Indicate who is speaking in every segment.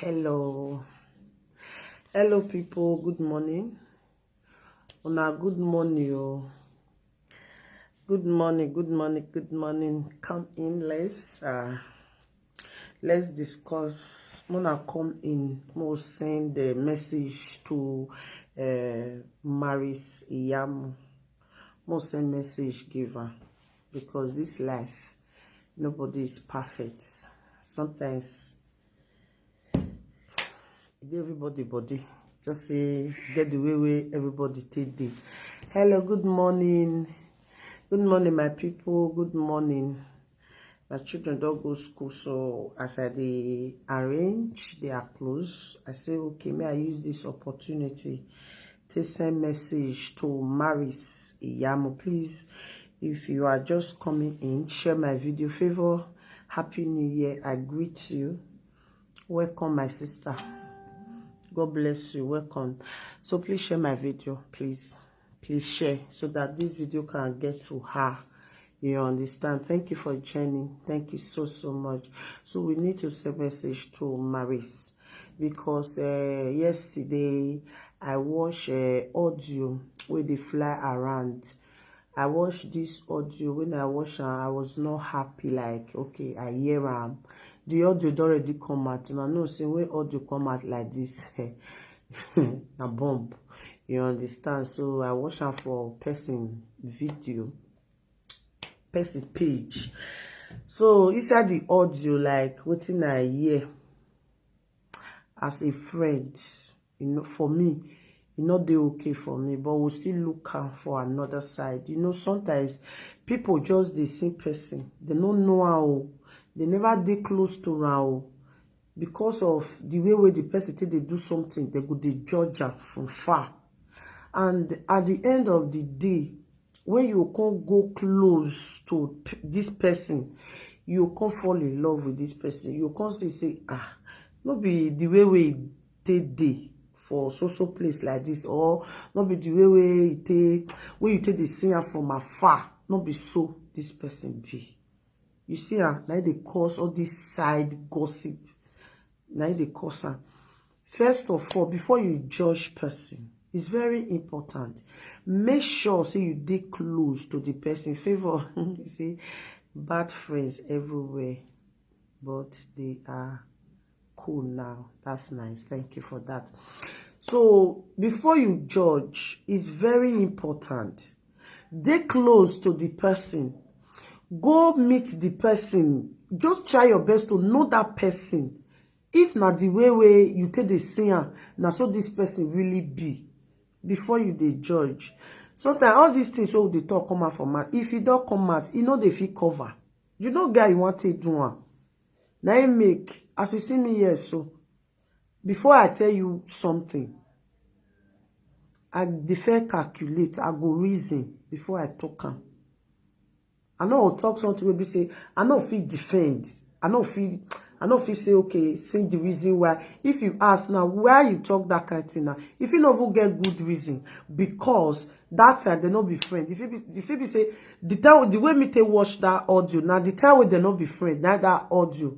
Speaker 1: Hello people, good morning. Good morning, oh. Good morning. Come in, let's discuss. Mona come in, mo send the message to Maris Iyamu. Mo send message giver, because this life, nobody is perfect. Sometimes everybody body just say get the way everybody take day. Hello, good morning my people. Good morning. My children don't go school, so as I they arrange they are close, I say okay, may I use this opportunity to send message to Maris Iyamu. Please, if you are just coming in, share my video. Favor, happy new year. I greet you. Welcome, my sister. God bless you. Welcome. So please share my video. Please share so that this video can get to her. You understand? Thank you for joining. Thank you so much. So we need to send message to Maris, because yesterday I watched audio where they fly around. I watched this audio. When I watched her, I was not happy. Like, okay, I hear the audio already come out. And I know, say when audio come out like this, a bomb. You understand? So I watched her for person video, person page. So inside the audio, like what in I hear as a friend, you know, for me, you know, they okay for me, but we'll still look out for another side. You know, sometimes people just the same person, they don't know how, they never dey close to how, because of the way the person they do something, they go they judge her from far. And at the end of the day, when you can't go close to this person, you can't fall in love with this person. You can't say not be the way take day for social place like this, or not be the way you take the singer from afar. Not be so this person be. You see, now they cause all this side gossip. Now they cause her. First of all, before you judge person, it's very important. Make sure say you dey close to the person. Favor, you see, bad friends everywhere, but they are cool now. That's nice. Thank you for that. So before you judge, it's very important. Dey close to the person. Go meet the person. Just try your best to know that person. If not the way you take the singer, now so this person really be, before you dey judge. Sometimes all these things wey they talk come out from mouth. If you don't come out, you know they feel cover. You know, guy, you want to do one. Now you make, as you see me here, so before I tell you something, I defer calculate, I go reason before I talk am. I know I'll talk something will be say, I know feel defend. I know feel say, okay, sing the reason why. If you ask now, why you talk that kind of thing now? If you never get good reason, because that time they not be friend. If you be say the way me take watch that audio, now the time when they not be friend, now that audio,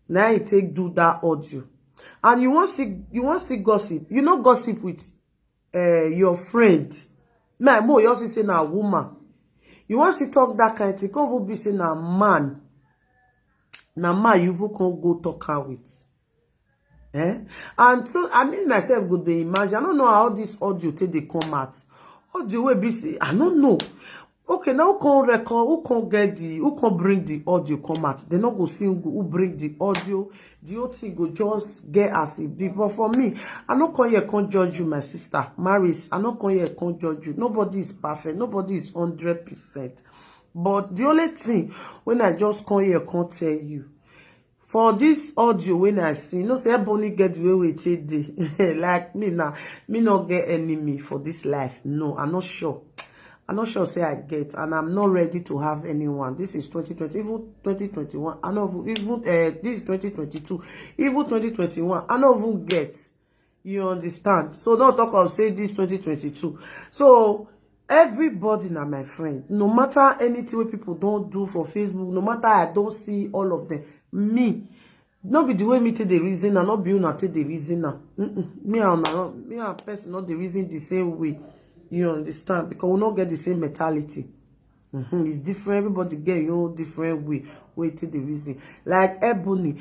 Speaker 1: now you take do that audio, and you want to gossip. You know gossip with your friend. My mo you also say na woman. You want to talk that kind of thing, can't be say na man. Now man you can't go talk her with. And so I mean myself go dey imagine. I don't know how this audio take they come out. Audio will be say, I don't know. Okay, now who can record, who can bring the audio come out? They not go see who bring the audio. The whole thing go just get as it be. But for me, I not come here can't judge you, my sister. Maris, I not come here can't judge you. Nobody is perfect. Nobody is 100%. But the only thing, when I just come here can't tell you, for this audio when I see, you know, say everybody get the way we take day. Like me now, me not get enemy for this life. No, I'm not sure. I'm not sure say I get, and I'm not ready to have anyone. This is 2020, even 2021. I know even this is 2022, even 2021. I know even get. You understand? So don't talk of say this 2022. So everybody now, my friend, no matter anything what people don't do for Facebook, no matter I don't see all of them, me, Not be the way me take the reason and not be una take the reason now. Me and person not the reason the same way. You understand? Because we not get the same mentality. It's different. Everybody get your own different way. Way take the reason. Like Ebony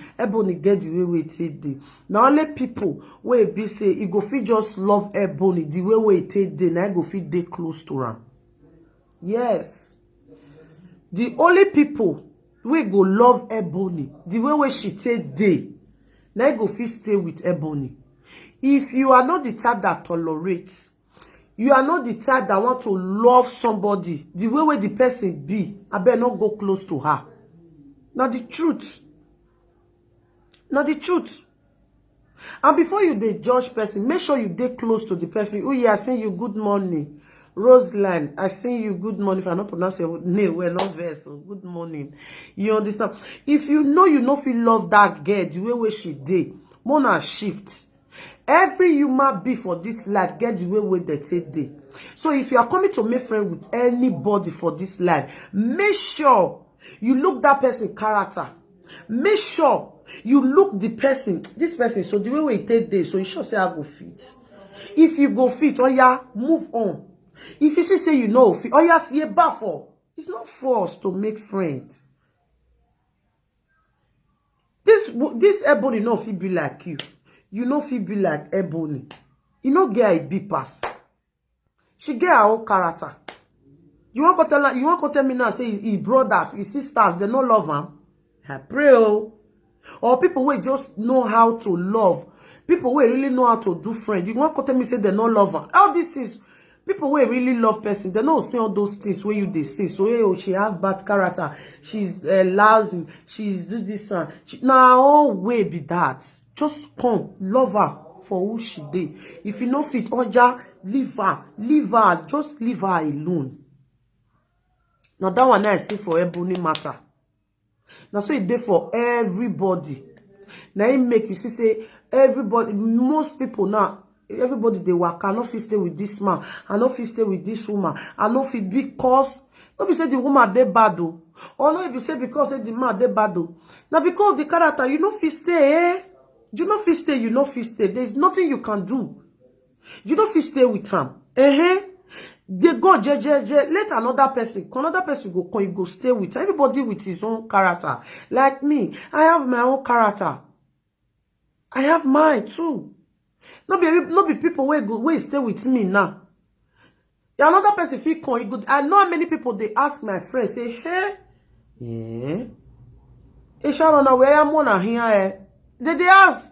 Speaker 1: get the way we take the. Now only people where be say you go fit just love Ebony the way we take the. Now go fit dey close to her. Yes. The only people we go love Ebony the way she take day. Now go fit stay with Ebony. If you are not the type that tolerates, you are not the type that want to love somebody the way the person be, I better not go close to her. Not the truth. Not the truth. And before you dey judge person, make sure you dey close to the person. Oh yeah, I send you good morning. Roseline, I send you good morning. If I not pronounce your name well, not verse. So good morning. You understand? If you know you no feel love that girl the way she dey, mona shift. Every human being for this life get the way they take day. So if you are coming to make friend with anybody for this life, make sure you look that person character. Make sure you look the person, this person. So the way we take day, so you sure say I go fit. If you go fit, oh yeah, move on. If you say you know fit, oh yeah, see a buffer. It's not forced to make friends. This Ebony no fit be like you. You know fit be like Ebony. You know get a big pass. She get her own character. You want to tell me now, say his brothers, his sisters, they no love him? I pray. Or people who just know how to love. People who really know how to do friends. You want to tell me say they no love him? All these things, people who really love person, they don't say all those things where you they say. So hey, she have bad character. She's lousy. She's do this one. Now all way be that. Just come, love her for who she did. If you no fit, Oja, leave her. Just leave her alone. Now that one I see for Ebony matter. Now so it dey for everybody. Now it make you see say everybody, most people now, everybody they work. I no fit stay with this man. I no fit stay with this woman. I no fit because no be say the woman dey bad though. Or no be say because say the man dey bad though. Now because the character you no fit stay, eh? You no fit stay, you no fit stay. There's nothing you can do. You no fit stay with him. They go, let another person go come, you go stay with everybody with his own character. Like me, I have my own character. I have mine too. No be people where stay with me now. Another person feel come, you go. I know how many people they ask my friends, say, hey, yeah. Hey Sharon, where am I here? They ask,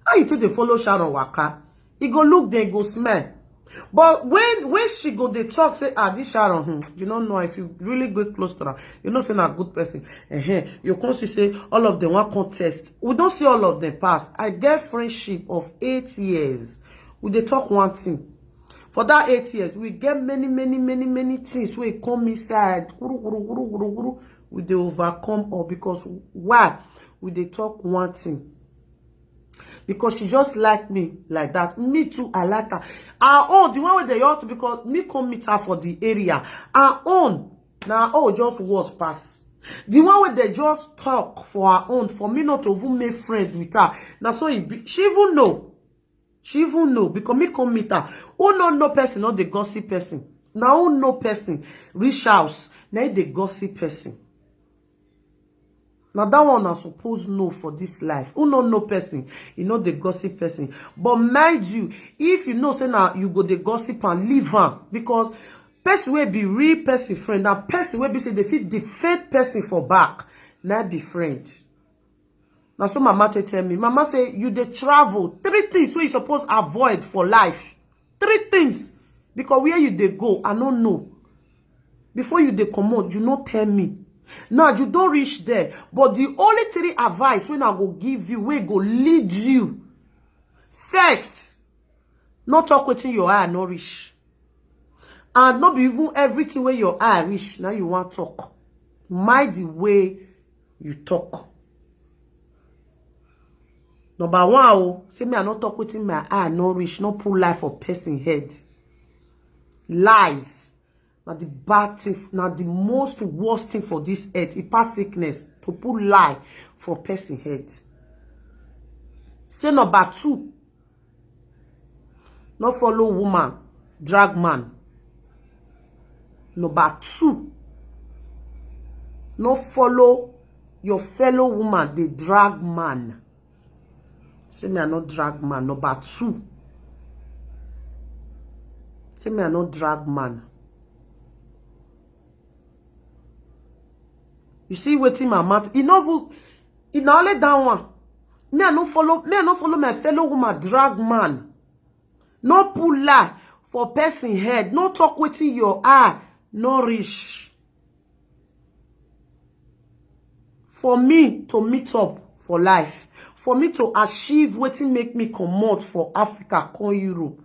Speaker 1: how you think they follow Sharon Waka? He go look, they go smell. But when she go, they talk, say, this Sharon, you don't know if you really get close to her, you know, say, a good person. You can see, say, all of them want contest. We don't see all of them pass. I get friendship of 8 years. We they talk one thing. For that 8 years, we get many things. We come inside. We they overcome all because why? We they talk one thing. Because she just like me like that. Me too, I like her. Our own, the one where they ought to, because me come meet her for the area. Our own, now just was pass. The one where they just talk for her own, for me not to even make friends with her. Now so she even know. She even know because me come meet her. Who no person, not the gossip person. Now who no person reach house. Now the gossip person. Now that one I suppose know for this life. Who no person, you know the gossip person. But mind you, if you know say now you go the gossip and leave her, because person will be real person friend. Now person will be say they fit defend person for back. Now be friend. Now so mama tell me, mama say you dey travel. 3 things where you suppose avoid for life. 3 things. Because where you dey go, I don't know. Before you dey come out, you not tell me. Now you don't reach there. But the only 3 advice when I go give you, we go lead you. First, not talk within your eye no reach. And not be even everything where your eye reach. Now you want talk. Mind the way you talk. Number 1, say me I not talk within my eye no reach. Not pull life for person head. Lies. Now the bad thing, now the most worst thing for this earth, it pass sickness. to put lie for person head. Say number 2, no follow woman drag man. Number 2, no follow your fellow woman they drag man. Say me I not drag man. Number 2, say me I not drag man. You see waiting my mouth. You know only that one. Me I no follow my fellow woman drag man. No pull lie for person head. No talk waiting your eye. No reach. For me to meet up for life. For me to achieve waiting make me come out for Africa, come Europe.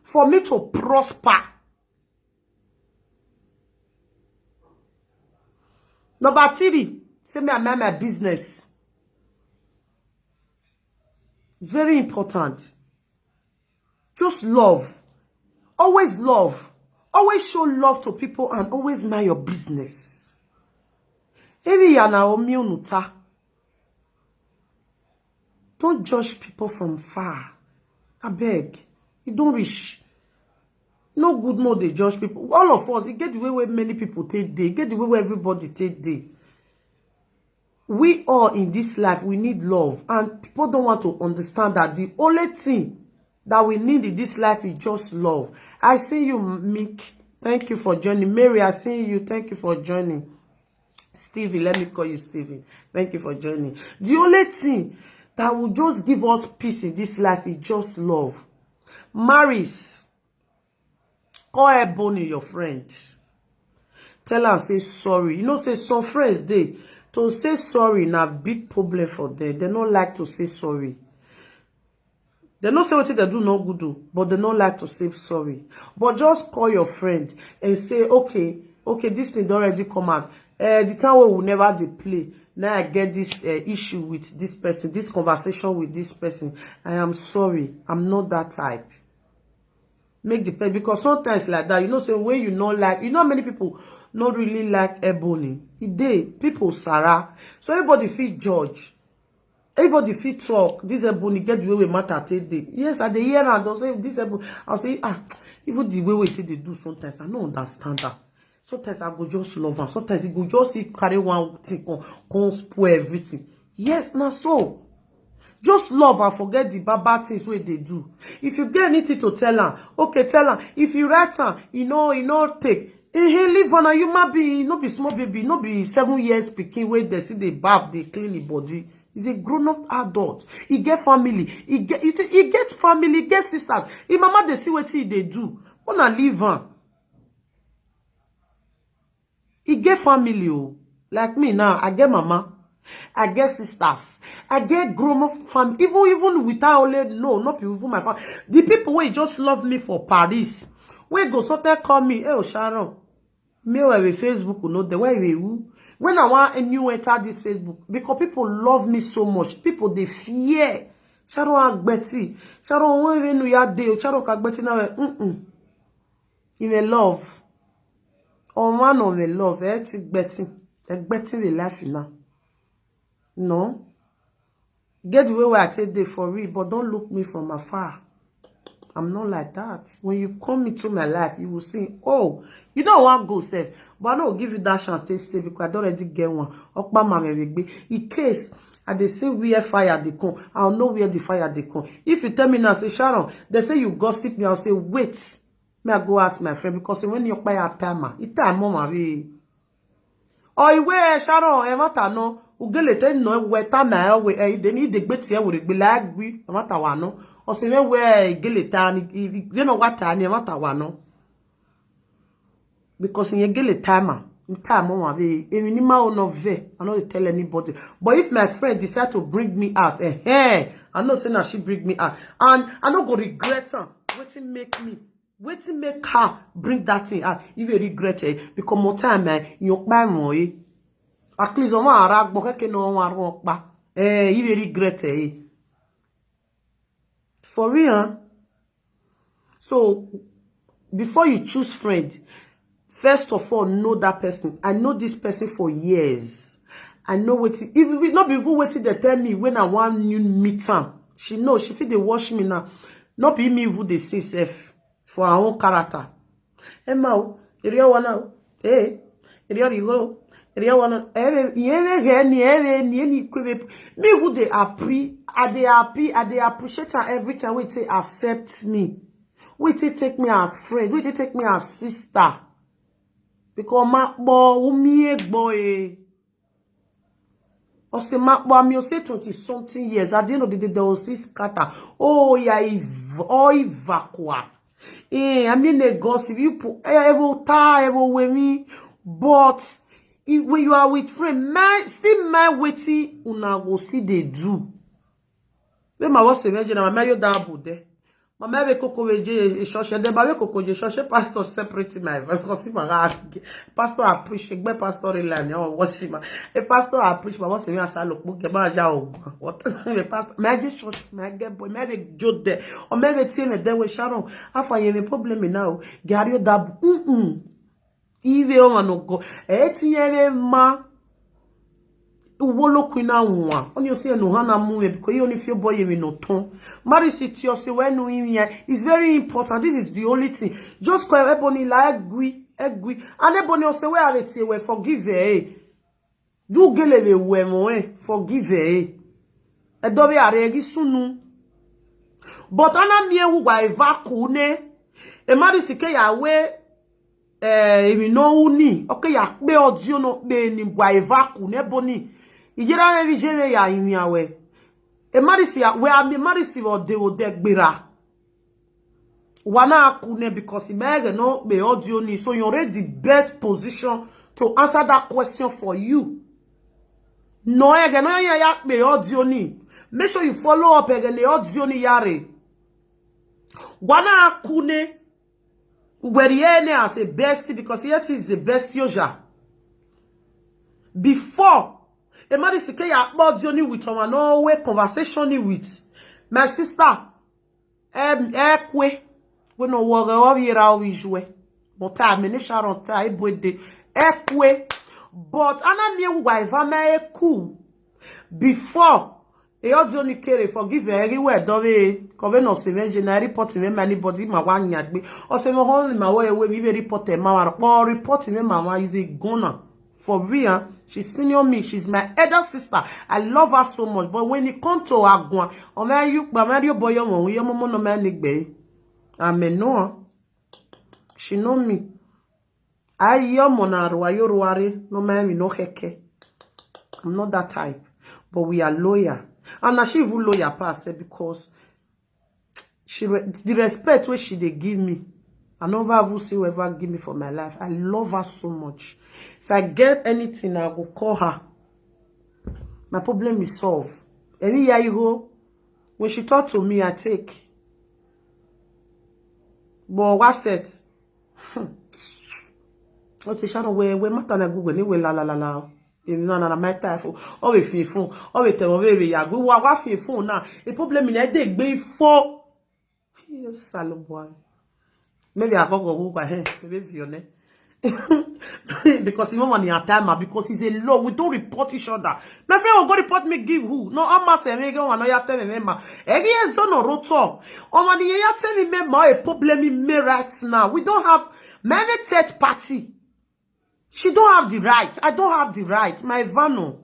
Speaker 1: For me to prosper. Number 3, say me I mind my business. It's very important. Just love. Always love. Always show love to people and always mind your business. Every yana omi onuta. Don't judge people from far. I beg. You don't reach. No good more they judge people. All of us, it get the way where many people take day. Get the way where everybody take day. We all in this life, we need love. And people don't want to understand that the only thing that we need in this life is just love. I see you, Mick. Thank you for joining. Mary, I see you. Thank you for joining. Stevie, let me call you Stevie. Thank you for joining. The only thing that will just give us peace in this life is just love. Maris, call Ebony your friend. Tell her, say sorry. You know, say some friends, they to say sorry na big problem for them. They don't like to say sorry. They don't say what they do no good do, but they don't like to say sorry. But just call your friend and say, okay, this thing already come out. The time we will never dey play. Now I get this issue with this person, this conversation with this person. I am sorry. I'm not that type. Make the person, because sometimes like that, you know, say when you not like, you know, many people not really like Ebony. People Sarah. So everybody feel judge. Everybody feel talk. This Ebony get the way we matter today. Yes, at the year and they'll say this Ebony. I'll say, even the way they do sometimes, I don't understand that. Sometimes I go just love her. Sometimes it go just carry one thing, come spoil everything. Yes, not so. Just love and forget the bad things where they do. If you get anything to tell her, okay, tell her. If you write her, you know, take. Leave her. You might be, no be small baby, no be 7 years speaking where they see the bath, they clean the body. He's a grown-up adult. He get family. He get family, he get sisters. His mama, they see what they do. Wanna leave her. He get family, oh. Like me now, I get mama. I get sisters. I get grown-up family. Even without only, no, not even my family. The people who just love me for Paris. Where go so they call me, hey, Sharon. Me with Facebook, no, the way we when I want a new enter this Facebook, because people love me so much. People, they fear. Sharon Agbeti. Sharon, when even we are there, Sharon Agbeti now, in a love. On one of the love, it's betting the life now. No. Get the way where I take day for real, but don't look me from afar. I'm not like that. When you come into my life, you will see, oh, you don't want to go safe. But I don't give you that chance to stay because I don't already get one. In case I say where fire they come, I'll know where the fire they come. If you tell me now, say, Sharon, they say you gossip me, I'll say, wait. May I go ask my friend, because when you buy a timer, it time mama we. Oh, where Sharon, e mata no, ugele te no we timer we they need the bet here with be like we mata wa no. O se we gele tani, you know what tani mata wa no. Because in gele timer, time mama we e ni ma no ve, I not tell anybody. But if my friend decide to bring me out, I know say na she bring me out, and I not go regret her. Wetin make her bring that thing out? If you regret it, because more time, you buy more. At least on my rag, but no one wrong back. If you regret it, for real. So, before you choose friend, first of all, know that person. I know this person for years. I know what if it not be even waiting they tell me when I want new meet am. She know she fit dey watch me now. Not be me who they say self for her own character. Emma, area wana, eh, area rigo, area wana, me who they appreciate her every time we say accept me. We take me as friend, we take me as sister. Because ma bo umi boy. Or say ma bo me say 20 something years. At the end of the day, there was this scatter. Oh yeah, evacua. I mean the gossip. You put every me. But when you are with friend, my waiting una go see they do. When my was saying, na my double there. My mother coco veje church. Then my coco je church. Pastor separate my because my pastor appreciate. My pastor rely on watch him. A pastor appreciate. My was saying I say look book. My ja what? The pastor. My je church. My get boy. My be joke there. Or my be team there with Sharon. Afa you have a problem now. Gary dab. Ive o no go. Etinyere ma. Wolo kwina nwa only say no hana mu because you only feel boy you no ton marry sit you say when no is very important. This is the only thing. Just call everybody like egui and everybody say we are it we forgive do gelebe we mo forgive e do be aregi sunu but ana mie wu gwa evaku ne e marry sike ya we emi no uni okay ya pe audio no pe ni gwa evaku ne boni ijira evi jere ya imiawe e marisi we am marisi o de gbera wana akune because imege no be audio ni so you're already the best position to answer that question for you no ege no ya be audio ni make sure you follow up again the audio ni yare wana akune uberiene as a bestie because yet is the best yoja before a man is about journey with someone no way conversation with my sister ekwe we no worry o yira o ijwe but I me Sharon ta ibode ekwe but ana mi ewu iva me cool before e audio ni kere forgive everywhere do we cover no se na report me anybody ma wa nyagbe o se mo hon ma wo ewe mi report e ma wa report me mama is a goner. For real, she's senior me. She's my elder sister. I love her so much. But when it comes to Agua, or you boy, your mama no man nigbe. I may know her. She know me. I your monarwa your worry. No man no heke. I'm not that type. But we are loyal. And now she even loyal past because she the respect where she they give me. I never have seen whoever give me for my life. I love her so much. If I get anything, I will call her. My problem is solved. Any year you go, when she talk to me, I take. But what's it? What is shadow where matter na Google ni we la. Na my type. Oh we fi phone. Oh we tell we ya go wa fi phone now. The problem is dey gbe for. You salo boy. Maybe I go Google here. Maybe Vione. Because even when you are timer, because it's a law, we don't report each other. My friend will go report me, give who? No, I'm not saying me go and you tell me member. Again, so no roto. On the you tell me member a problem in me right now. We don't have many third party. She don't have the right. I don't have the right. My vano.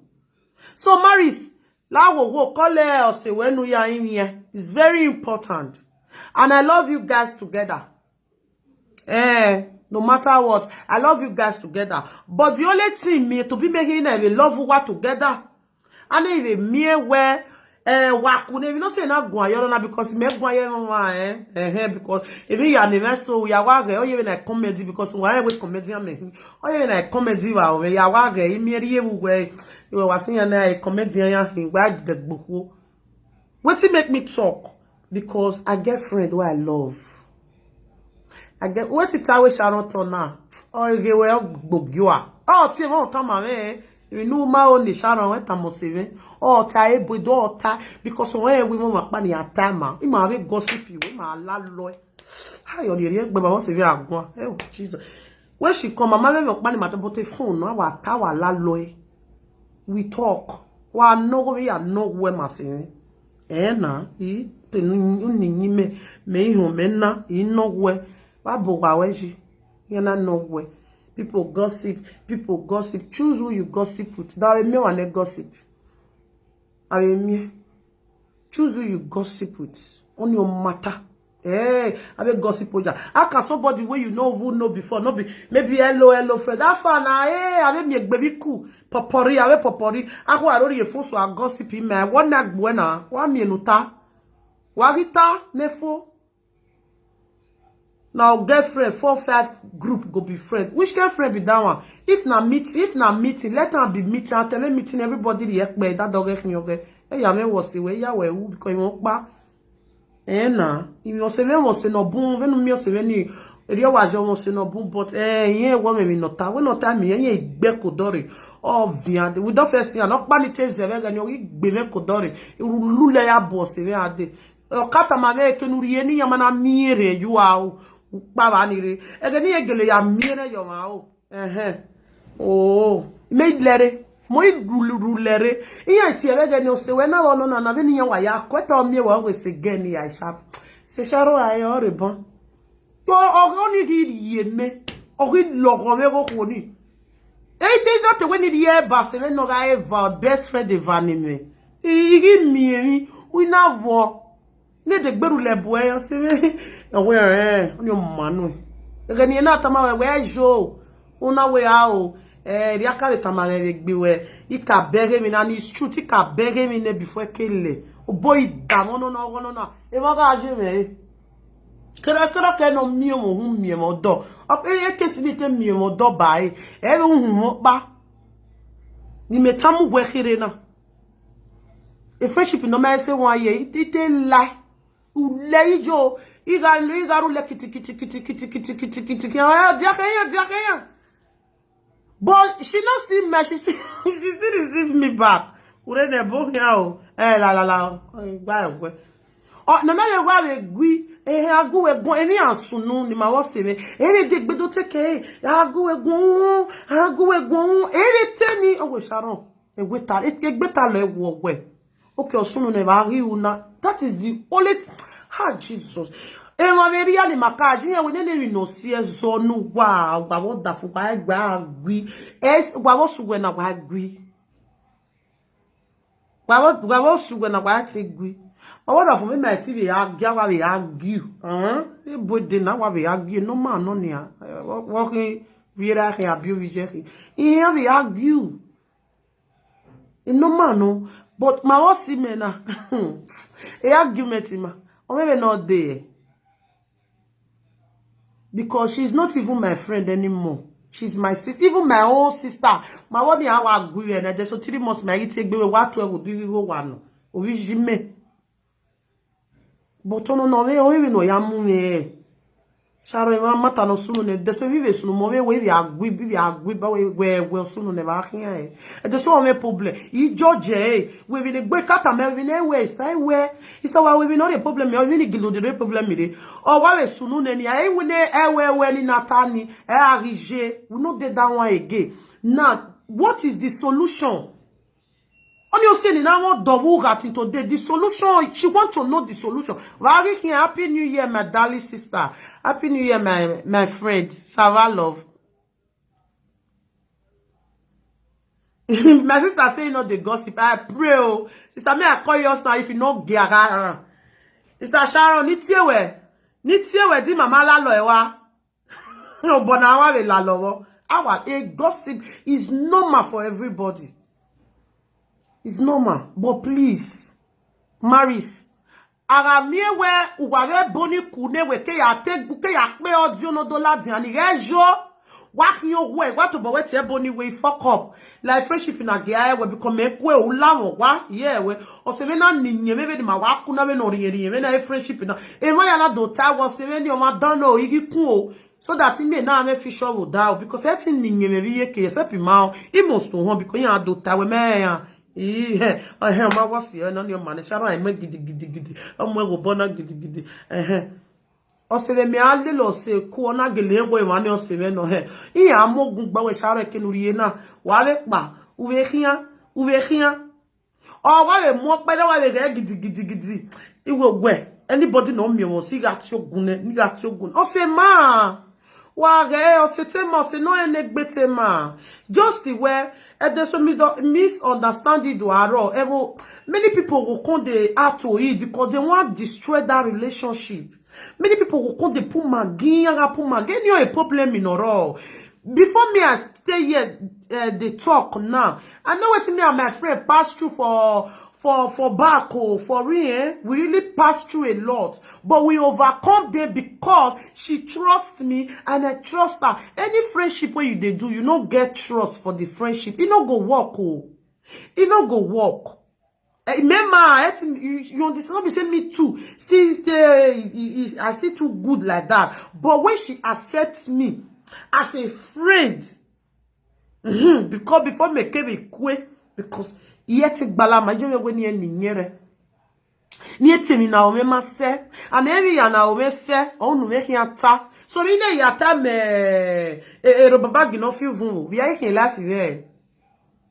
Speaker 1: So Maris, la wo call her or say when we are in here. It's very important, and I love you guys together. No matter what, I love you guys together. But the only thing me to be making a love what together. And if me where wakune, you know say na gwa because me gwa because even you are so we are wage or even a comedy because why we comedian me or even a comedy wa we are wage me we was saying a comedian ya why the book. What it make me talk? Because I get friend who I love. I get what it always Sharon turn now. Oh, you well bobua. Oh, see what time you know my own Sharon went to saving. Oh, tie boy daughter because when we want money at time, you might have gossip you, my landlord. How you the but I was a agua. Oh, Jesus. When she come, my mother money matter but a phone, no, our tower landlord. we talk. Wa no we are no we masini. Na I ni me ho me na I no we. Wa bo wa we ji. Yana no we. People gossip. People gossip. Choose who you gossip with. That me wan gossip. I mean, choose who you gossip with. On your matter. Hey, I be gossip oja. How can somebody where you know who know before? No be maybe hello friend. That far na hey, I be me baby cool. Popori, I be popori. Ako arori efo so a gossip me. One na buena. Wa mi enuta. Warita nefo. Now girlfriend 4-5 group go be friend. Which girlfriend be that one? If na meeting, let her be meeting. I tell me meeting everybody the ekbe that dog ek nyoge. Hey, ya me was we ya we who because you won't ba. Na, you say me was no boom. When me say ni, eri wa jo was no boom. But yen wo me nota. We nota me yen igbe kodori. Oh viande. We don't first see an okpanite zeve gani o igbe me kodori. Lule ya boss we ade. Okata mame kenuri eni yamana mire you out. Baba nire egeni egele ya miere yo ma o oh me lere mo rulere iya ti elege ni o se we na wono na be ni yan wa ya kweta o mi wa we se geni ya sharp se sharo ayo rebon yo o ni di ye me o ri logo me ko ni e te not when ni ye ba se me no ga eva best friend de vanime igi mi we na wo ne de gberu le bo e se me we oni o manu gani na tama we jo una we ao ri aka le tama le gbe we ika bere mi na ni street ika bere mi ne before kele o boy da no e ma ga je me kera ke no mi mo hu mi mo do e ke si ni te mi mo do ba e hu mo pa ni metamu we khire na e friendship no ma se won ye ite la Uleijo, igaru le kiti. Dia. But she not still me. She still receive me back. Ure ne bo yao. La. Gba. Oh, na ye wa we gui. Agu we gon eni asunu ni ma wo se me. Ere de gbedo teke. Agu we gon. Ere teni owo Sharon. Egweta lo ewo we. Okay, osunu ne ba ri una. That is the only Jesus. Ma be ria ni makaji yen we ne no si ezo nu wa gba wo da fu pa gba agui. Gba wo suwe na gba agui. Gba wo suwe na gba ti gui. Ma wo da fu me ma TV ya gya wa be agui. E bode na wa be agui no ma no ni a. Wo ki viera ke abi o je. E ya be agui. E no ma no. But my was me na a argument ma or maybe not there because she's not even my friend anymore. She's my sister, even my own sister. My one how I agree and there's so 3 months my take be what we would do go one. Originally. But no we even no ya mu me. Sharo ma mata no sunu ne de so vive sunu mo we agui ba we sunu ne ba khian e de so me problem I George we be gbe kata me we ne we stay where is that why we not a problem me we ni gilo de problem me o wa we sunu ne ni ai we ne we ni natani e arige we no dey that one again. Now what is the solution? On you saying now double rating today. The solution, she wants to know the solution. Very here, Happy New Year, my darling sister. Happy New Year, my friend. Sarah love. My sister saying not the gossip. I pray. Oh. Sister, may I call yours now if you know Giara. Sister Sharon, Nitiewe di mama la lo ewa. No, but now we la lo. A gossip is normal for everybody. It's normal, but please, Maris, aramie we uware boni kune we ke ya pe audio no dollar di ani rejo wa hiyo we wa to bo we te boni we fuck up like friendship na gya we become ekwe o lawo wa yeah we o se na ninye me be ma wa kuna we no riye we na friendship na e ma ya na do ta wo se we ni o ma dan no igi kun o so that in na me fish will down because everything ninye me be ke se pi ma e must to hon because ya do ta we me ya ma was here no your man shara I make gidi omo go bona gidi o se me ale lo se ku ona gele egbo ma ni o se me no he iya amogun gba we shara kenuri na wa le pa uwe khian Ou rien. Oh, ouais, moi, pas là, ouais, gidi. Il ouais. Anybody know me, on s'y gat your gun, ni gat your gun. Oh, c'est ma. Ouais, oh, c'est ma, c'est non un egbete ma. Just the way, there's some misunderstanding do aro. Many people will come the out to it because they want to destroy that relationship. Many people will come the put you a problem in all. Before me, I stay here, they talk now. I know what me and my friend pass through for back, for real. We really pass through a lot. But we overcome them because she trusts me and I trust her. Any friendship where you do, you don't get trust for the friendship. It don't go work, oh. It don't go work. Remember, you understand? Be saying me too. Still, I see too good like that. But when she accepts me as a friend, because before me came a quick, because yet bala majo when you niere. Niete mi na ome ma se, and every na ome se, onu me hiata. So mi ne yata me robaba gi no feel vun. Vi ai hin laugh here.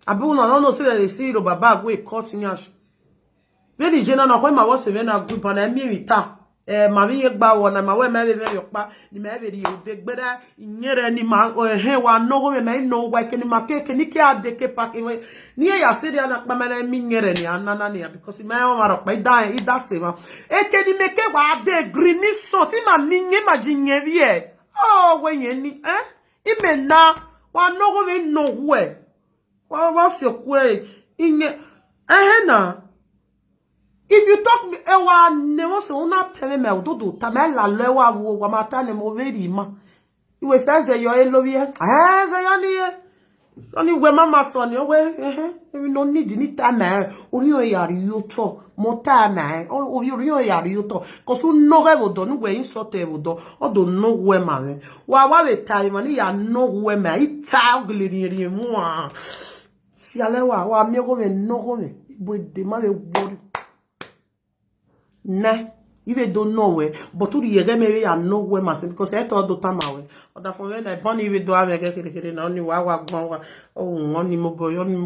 Speaker 1: Abi una no say that they see robaba go e cut nyash. Very general na ma was even a group and me wita ma bi gba wona ma we ma be yopa ni ma be ri de gbera nyere ni ma he wa no go me no wa ke ni ma ke ni ke ade ke pa ke ni ya se dia na pa ma na mi nyere ni anana ni because ma ma ro pa ida se ma e ke ni me ke wa ade green ni so ti ma ni nye ma ji nye vie oh we yen ni ime na wa no go me no we wa se kwe inye na. If you talk me, ewa never so una tell me do tamela lewa wa mata ne mo veri ma. You was say your elovie. Say yani. Only we mama son yo we we no need ni tama. Ori o yari yo to. Mo tama. O ori o yari yo to. Cause no re wo do no we insult e wo do. O do no we ma we. Wa we time ni ya no we ma. Ita ogleri mu a. Fialewa wa mi go me no go me. Bo de ma we worry. Nah, you don't know where, but to the maybe I know where myself because I thought the time away. Or that for when I born even do I get only wa only mobile only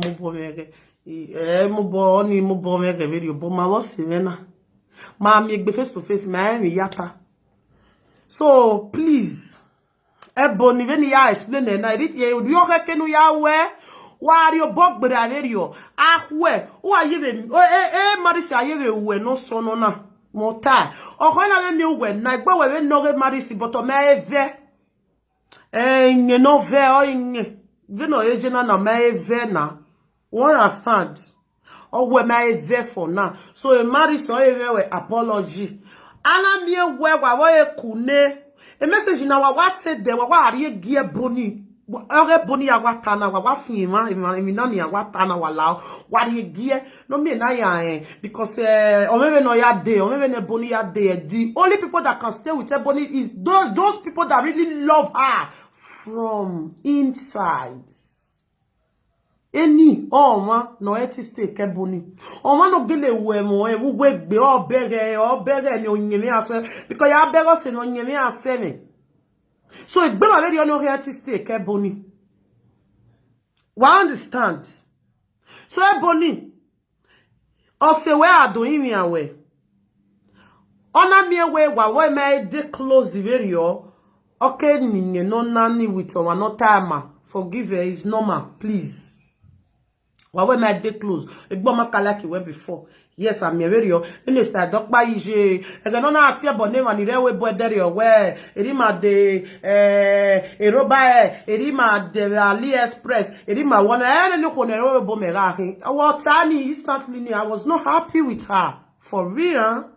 Speaker 1: mobile video, but my was Savannah. Ma make be face to face, my yata. So please, Ebony, when you explain it, I did you reckon we are where? Why you bog but I you? Ah, where? Who are you? Marisa, you no son na. Mota. O ko na me we na gba we no ge marisi but o me eve. Nye no ve o nye. Ve no ejina na me eve na. One understand. O we me eve for now. So e marisi o eve we apology. Ana me we wa e kune. E message na wa say de wa ari gie boni. Ore boni ya watana wa fima nani ya watana walao wari gie no me na ya because o mebe no ya de o mebe ne boni ya de the only people that can stay with her boni is those people that really love her from inside. Any ma no eti stay ke boni ma no gele we mo we gbe o bere ni onyeme ase because ya bere se no onyeme ase me. So it better very on artistic, Ebony. We understand. So Ebony, also where are doing me away? On me away, while made the close video. Okay, no nanny with our no timer. Forgive her, it's normal, please. While made the close, a bomber kalaki where before. Yes, I'm radio. In start doc by je. And then on a tia bonnet and railway boy there where Erima de Eroba, Erima de AliExpress, Erima one and look on a railway bomber. Our tiny instantly. I was not happy with her. For real.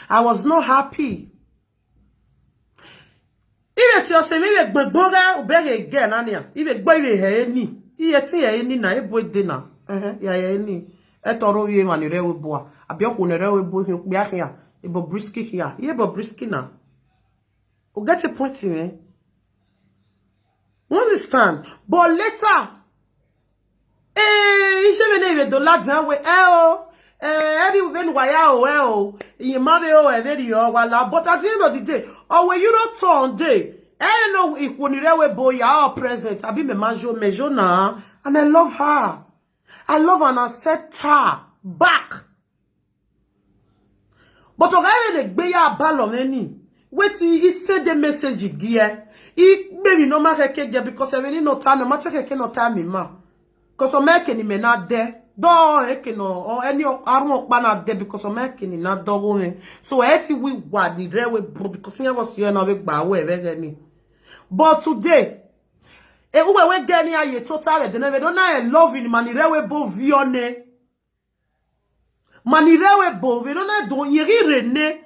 Speaker 1: I was not happy. If you're saying me boga obey again, Ania. If a boy any, any na a boy dinner. Yeah, any. Etoro ye man rewe boa. Abio ne rewe bo bia here. Ebo brisky here. Ye bo brisky na. O get a point me. You understand? But later, ishe me ne do lads we every when waya o you mother o very wala. But at the end of the day, when you don't turn day, I don't know if when rewe bo ya present. Abi me manjo na, and I love her. I love and accept her back. But okay, the beya balon any. Wait, he said the message gear. He maybe no matter because I really no time, no matter no time ma. Because I'm making him not there. Do or any arm banner there because I'm making him not doing. So I think we what the railway because he was here now with Bawe very. But today, e uwe we gani aye total de never don't love in manirewe bo vione. Manirewe bo we don't do yiri rene.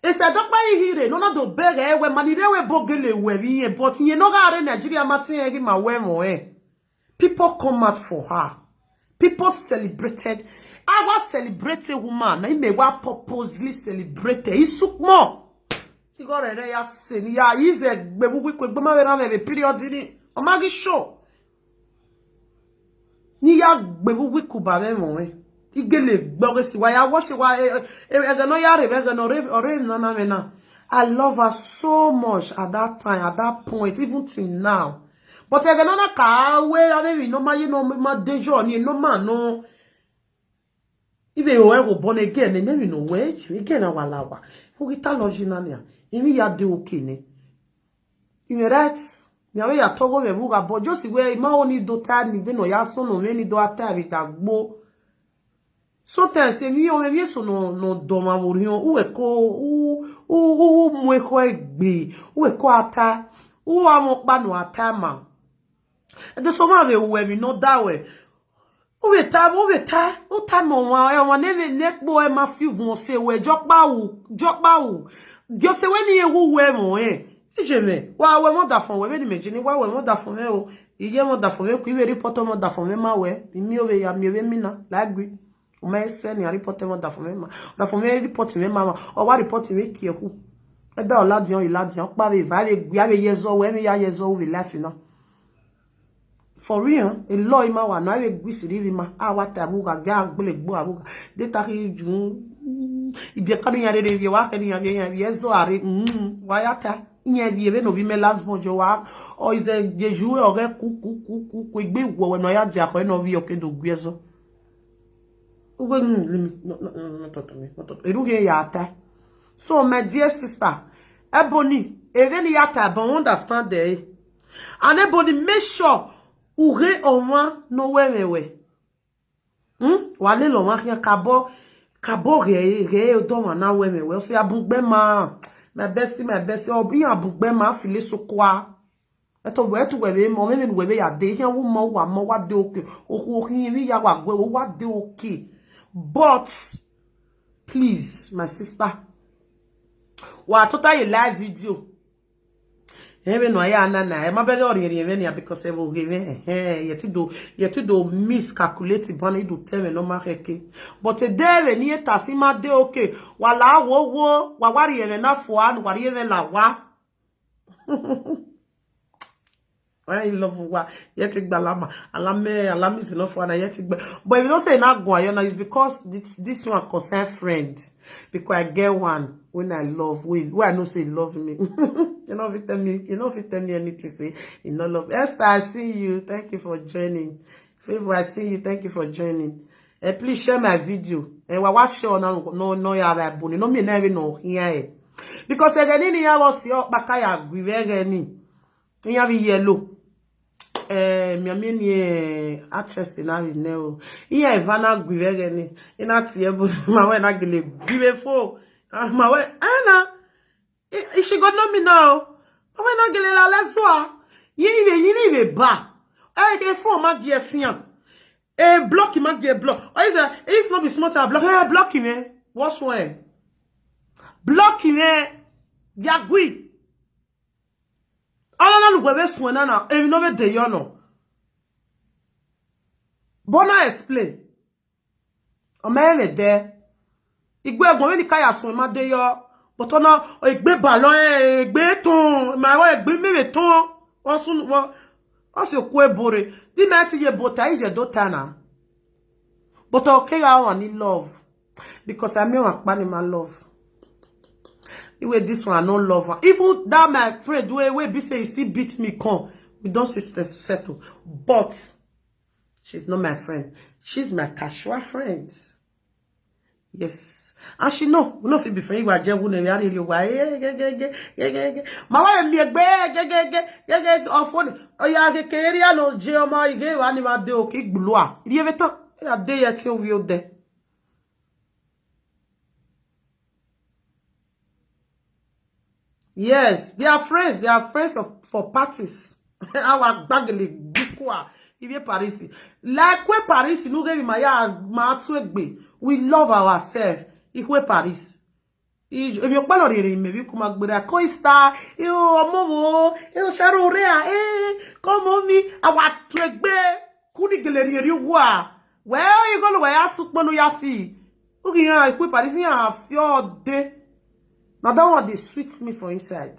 Speaker 1: It's a dog by here, no do bere we manirewe bo gele we but ye no ga Nigeria matin egi ma we mo eh. People come out for her. People celebrated. I was celebrating woman. I may wa purposely celebrated. He took more. He got a rare sin. Yeah, he's a period in it. I'm not sure. Ni ya bevu wiku ba mo eh. Igele gboge si wa ya wash wa no ya re no re na na. I love her so much at that time, at that point, even till now. But I gonna ka we maybe no ma you know ma dejo ni no ma no. If you were born again, maybe no way. Again na walawa. Who get logina imi ya de okene. You right? Nyawe ya togo we vuga but just where ma oni do ta ni de no ya so no ni do ata bi tagbo. Sometimes mi o me so no do ma worion u e ko u mu e ko egbe u e ko ata u amo pa no ata ma. And so ma we we no that way. O ta mo wa ne bo e ma fi vun se we jokpa wu. Gyo se we ni ewu we mo Jeme, wa we mo da fon we be ni meji ni wa we mo da fon me o. Iye mo da fon me ku iwe report mo da fon me ma we. Mi o we ya mi we mi na la gbe. O ma ese ni report mo da fon me ma. Da fon me report me ma o wa report me ki e ku. E da oladian iladian pa we va we gbe ave yezo we mi ya yezo we life na. For real, a law ima wa na we gbe siri ma. A wa ta bu ga ga gbele gbo abuga. De ta ri ju. Ibi ka ni ya re bi wa ka ni ya yezo are wa ya ta. Nye vive no vi me last bon jowa o ize je jouer ore ku igbe wo no ya di akọ no vi oke do gwezo ugwe no to eruge ya ata. So my dear sister Ebony even yata bon understand there and Ebony make sure ure onwa no wewe wale lo ma kabo re do ma na wewe o se abugbe ma. My bestie, or be a book by my fili so qua. At a word to wear him, or even whether ya day here, one more what do okay, or he what do okay. But please, my sister, what total live video. Even no ya na my better or because I will give yet to do miscalculate bonny do tell me no mareke. But a day when ye tasima de okay, while I wo wari enough one, wari even la wa. I love what yet balama alame is enough one yet but if you don't say not go it's because this one concern friend because I get one when I love when I know say love me. You know if you tell me anything say you know love. Esther, I see you, thank you for joining. Favor, I see you, thank you for joining. Please share my video and watch share no ya that bone no me never know here because again in here was your bakaya gwive you have yellow mi ni actress na ri ne o iya Ivana Gwive ni ina ti e bo ma we na gele gwive fo ma we ana she got no me now ma we na gele la leso yi ni ba ke fo ma gi e fian block ma gi e block o is if no be smart block block me what's why block me ya gwi. Ala lu gwebe swena na evinove de yono. Bona explain. O me de. Igbe egbon we ni kaya sun ma de yo. But ona igbe balon igbe ton ma wa igbe mebe ton. Won sun won se ku ebore. Di me ti ye bota ije do tana. But okay I want in love because I me wan pa ni my love. Even this one, I don't love her. Even that my friend, we be say he still beat me, come. We don't settle. But She's not my friend. She's my casual friend. Yes. And she know, we no fit be friend. You are just one we are really my wife me gbe of phone. Oh ya ke area no je o ma ige wa ni ma de o ki gbulu a. Ri eve tan. Ya de ye ti o vi o de. Yes, they are friends. They are friends for parties. Our bagly bukwa. If you Paris, like we Paris, no give my ma tuegbe. We love ourselves. If we Paris, if you palo rere me, we come agbera coista. Yo omowo, yo sharo rea. Come on me. Our tuegbe. Kuni geleri wa. Where you go? Where asu ponu ya fi? Okay, yeah. If we Paris, yeah, fjord de. Now that one they sweets me for inside.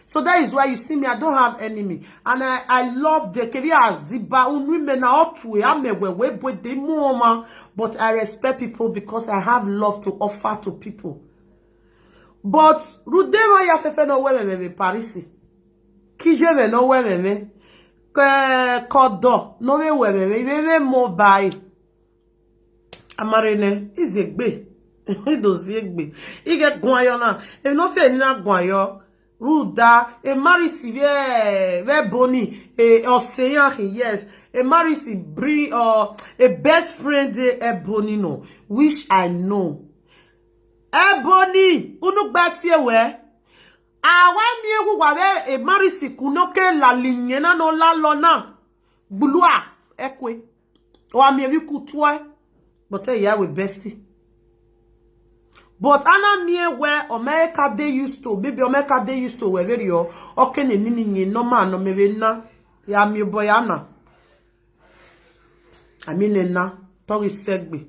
Speaker 1: So that is why you see me, I don't have enemy. And I love the career ziba women but I respect people because I have love to offer to people. But Rudema ya fefe no we Paris. Kije no we kodo no we mobile. Amarene is a gbe. Dozie gbe. Ige gwayo na. If no say ni na gwayo. Ruda, a marisi very bony, a ocean, yes, a marisi bring a best friend Ebonino, which I know. Ebony, unu bati ewe. Awa mi ewu wawe a marisi kunoke la ligne na no la lona. Bulua, ekwe. Wa mi ewi kutwe. But yeah, we bestie. But Anna me where America they used to, maybe America they used to where very okay ni no man no me na ya mi boy Anna. I mean na tori segbe.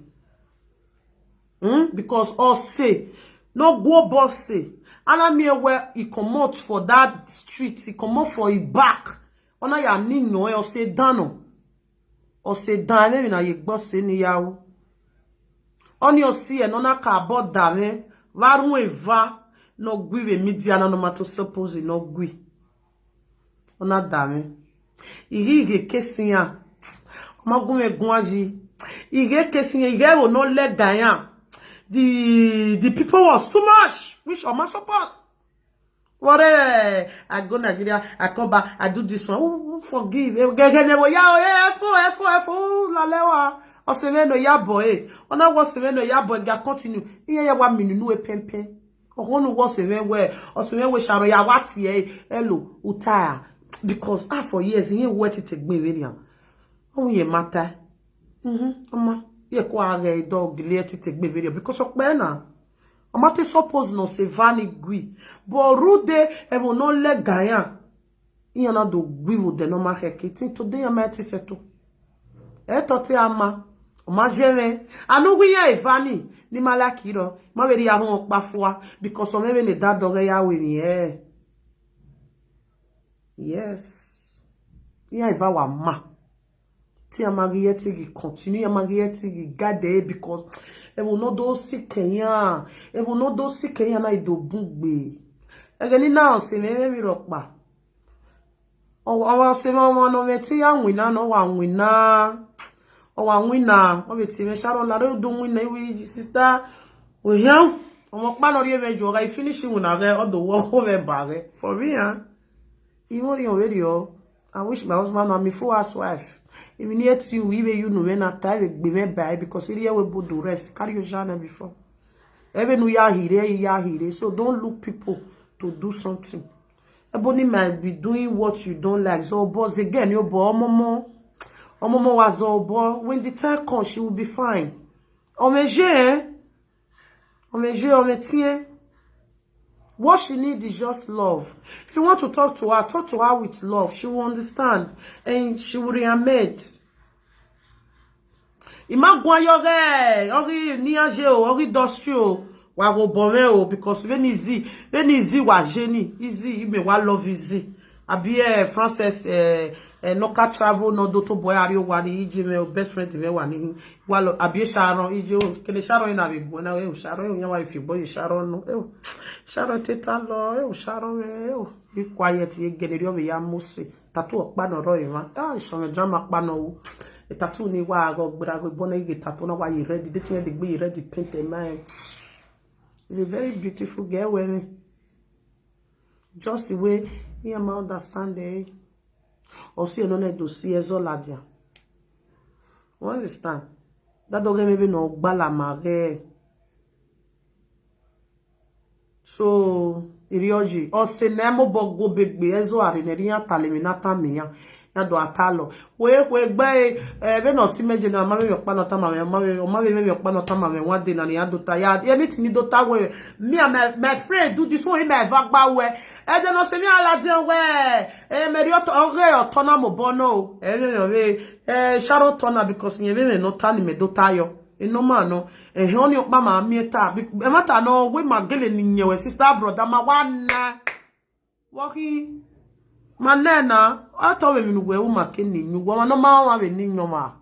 Speaker 1: Because all say no go boss say Anna me where he come out for that street, he come out for his back. Ona ya ni no or say dano. Or say dan me na ye boss ni yawo. Oni osi enona ka boda me varun eva no gwi we media na no mato suppose no gwi ona dame ige kesia magun egun aji ige kesia ige wo no le ganyan the people was too much which am I suppose what I go Nigeria I come back I do this one forgive gege wo ya efo la lewa Oseveno ya boy. Ona waseveno ya boy ga continue. Iye ya wa minunu e pempen. Ohonu waseven we. Oseven we sharo ya wati hello utaya. Because for years he wait to take me really. Oh ye matter. Ama ye kwa re dog let take me video because of na. Ama te suppose no se vani gui. But rude evo no le gayan. Iye na do gui wo de no ma heke. Today am ati seto. Tote ama Majere, anugu ya evani ni malakiro. Maweri ya hon okpafwa because omebe ne dad doge ya we yes. Ya eva wa ma. Ti amagiyeti gi continue amagiyeti gi gade because evo no do sikenya. Evo no do sikenya na ido bungbe. Egeni na se me mi rokpa. O se mo no meti ya wina no wa wina. Owa wina o be ti me sharo la do wina we sister we here o pa no ri emejo ga finish wina ga o do wo be bare for me even in video I wish my husband and me full housewife even yet you even you know when I tie be me buy because here we both do rest carry your journey before even we are here so don't look people to do something Ebony might be doing what you don't like so boss again your boy momo Omomo was all when the time comes, she will be fine. Omeje, ometien. What she needs is just love. If you want to talk to her with love. She will understand and she will reamate. Imagwa yore niaje ori dostrio wa go bore because when easy wa genie easy me wa love easy. Abi Frances no ka travel no do to boy ari o wa ni ije me best friend me wa ni wa lo abi Sharon ije o kele Sharon na be gbona Sharon yan wa ifi boy Sharon no Sharon teta lo Sharon be quiet ye generi o be ya mose tatu opa no ro yin so me drama pa no a tattoo ni wa go bonnet get tattoo na why you ready the thing they be ready paint the mind. It's a very beautiful girl wearing just the way me am understand it. Or see no need to see as all ladia. Understand? That don't even no bala mare. So irioji o se nemo bogo begbe ezo arineriya taleminata miya ya do atalo we gbe ve no si meje na mame yopa no tama we mame me yopa no tama we one day na ya do ta ya anything ni do ta we me and my friend do this one in my vagba we e de no se mi ala din we me ri oto na mo bono sharo tona because nye me no tani me do tayo no man no he only okpa ma mieta e mata no we magele ni nyewe sister brother ma wana woki manena ato we minugwe u makeni nyugwa ma no ma wa we ni nyoma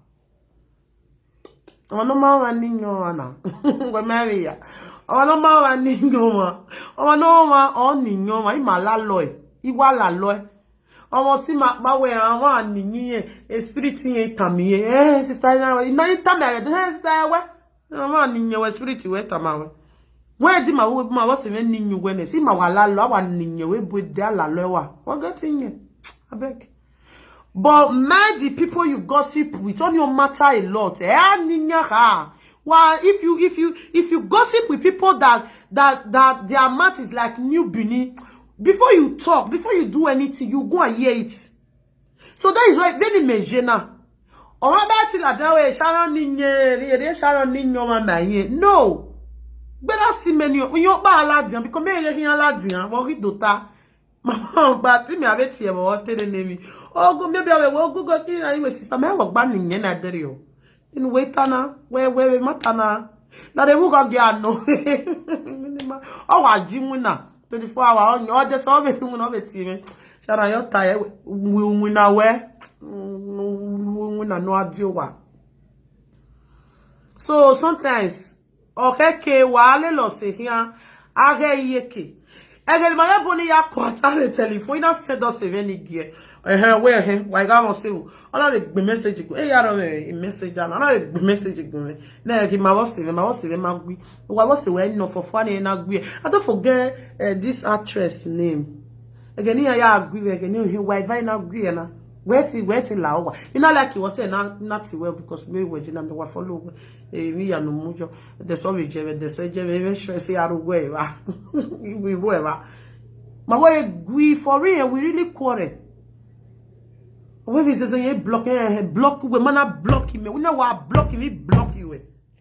Speaker 1: no ma wa ni nyoma na ngwe meri ya no ma wa ni nyoma no ma on ni nyoma I ma la loy iwa la loy omo si ma ba we awon aniyin spirit yin tamiye sister na ina tamiye sister we ma aniyin we spirit we tamawe we di ma wo se me ninyu we ne si ma wala lo awa aniyin we bo de ala lo wa what getting you abeg but mind the people you gossip with on your matter a lot aniyin ha. Well, if you gossip with people that their mouth is like New Benin, before you talk, before you do anything, you go and hear it. So that is why very mejena. Or about it like that way, Sharon Ninye, Sharon Ninyo Mamaye. No. Better see many when you're baladian because me here ladian, what it dota. But me have it here, what tell the name. Oh, go maybe I will go in my sister. Me work banning yen at the in waitana, where matana. Now they will go get no. Oh, I Jim winner. 24 hours on your just over human of it, even. Shall I not tired? Will win away? Win a no idea. So sometimes, okay, while lost here, I get yeke. And then my bonny ya quarter the telephone, I said us a very gear. Where why I say, I like the message. Hey, I don't a message, and I like the message. Now, give my was my what was the way no for funny and agree. I don't forget this actress name. Again, I agree again. You why I agree na. Where till la. You know, like he was saying, not well because we were in the follow. Me and no mucho. The sorry, the surgery, sure say out of way. We were. My way agree for real. We really quarrel. When he says he block we man block him. We know what blocking me block you.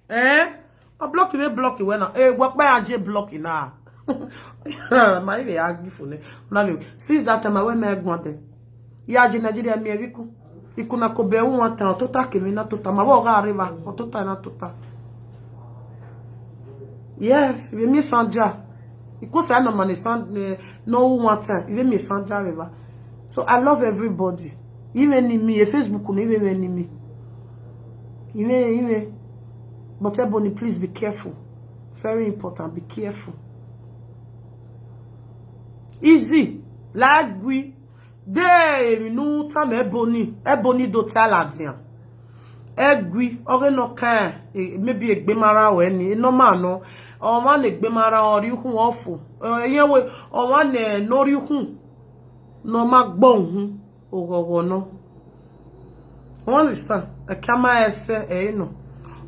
Speaker 1: I block you when what by AJ blocking now. My way argue for me. Now since that time I went me agwante. Ya je Nigeria mi eviku. Ikuna ko be won tan to ta kemi na to ta ma wo ga river to ta na to ta. Yes, we me Sandra. Iku say no man no one time. We me Sandra river. So I love everybody. Even in me, a Facebook, even in me. Even. But everybody, please be careful. Very important, be careful. Easy. Like we. There, you know, time ebony do tell adian. Egui, ore no can, maybe a gbemara or any, no man, no. Or one a gbemara or you who awful. Or one no you who. No mak bone. Oh no. Understand? A camera say no.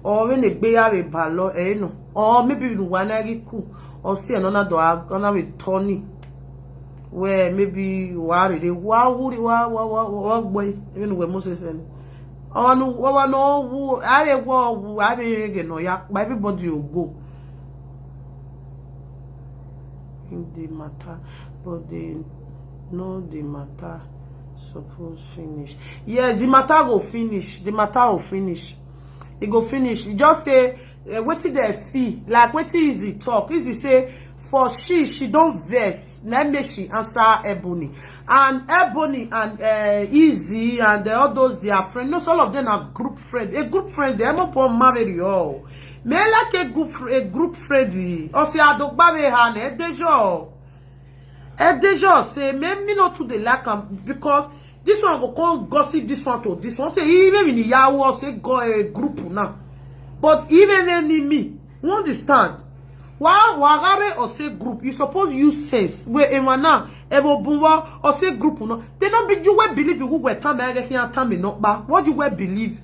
Speaker 1: Or when a bear balo no. Or maybe one egg cool. Or see another dog gonna with Tony. Where maybe you are the wow boy. Even when Moses and oh no, I will no yak, but everybody will go. In the matter, but they know the matter. Suppose finish. Yeah, the matter will finish. The matter will finish. It go finish. You just say, what is the fee? Like, what is it talk? Is it say, for she don't vex. Then she answer Ebony. And Ebony and Easy and all those, they are friends. No, all of them are group friends. A group friend, they are not married you. Me like a group friend. Or say, I don't have a deja. Deja say, me not to the lack because This one go call gossip this one to this one. Say even in the yawo say go a group now. But even enemy, you understand? While wagare or say group, you suppose use sense. Where emana ever bumwa or say group no. They not be you will believe you will time here time not back. What you will believe?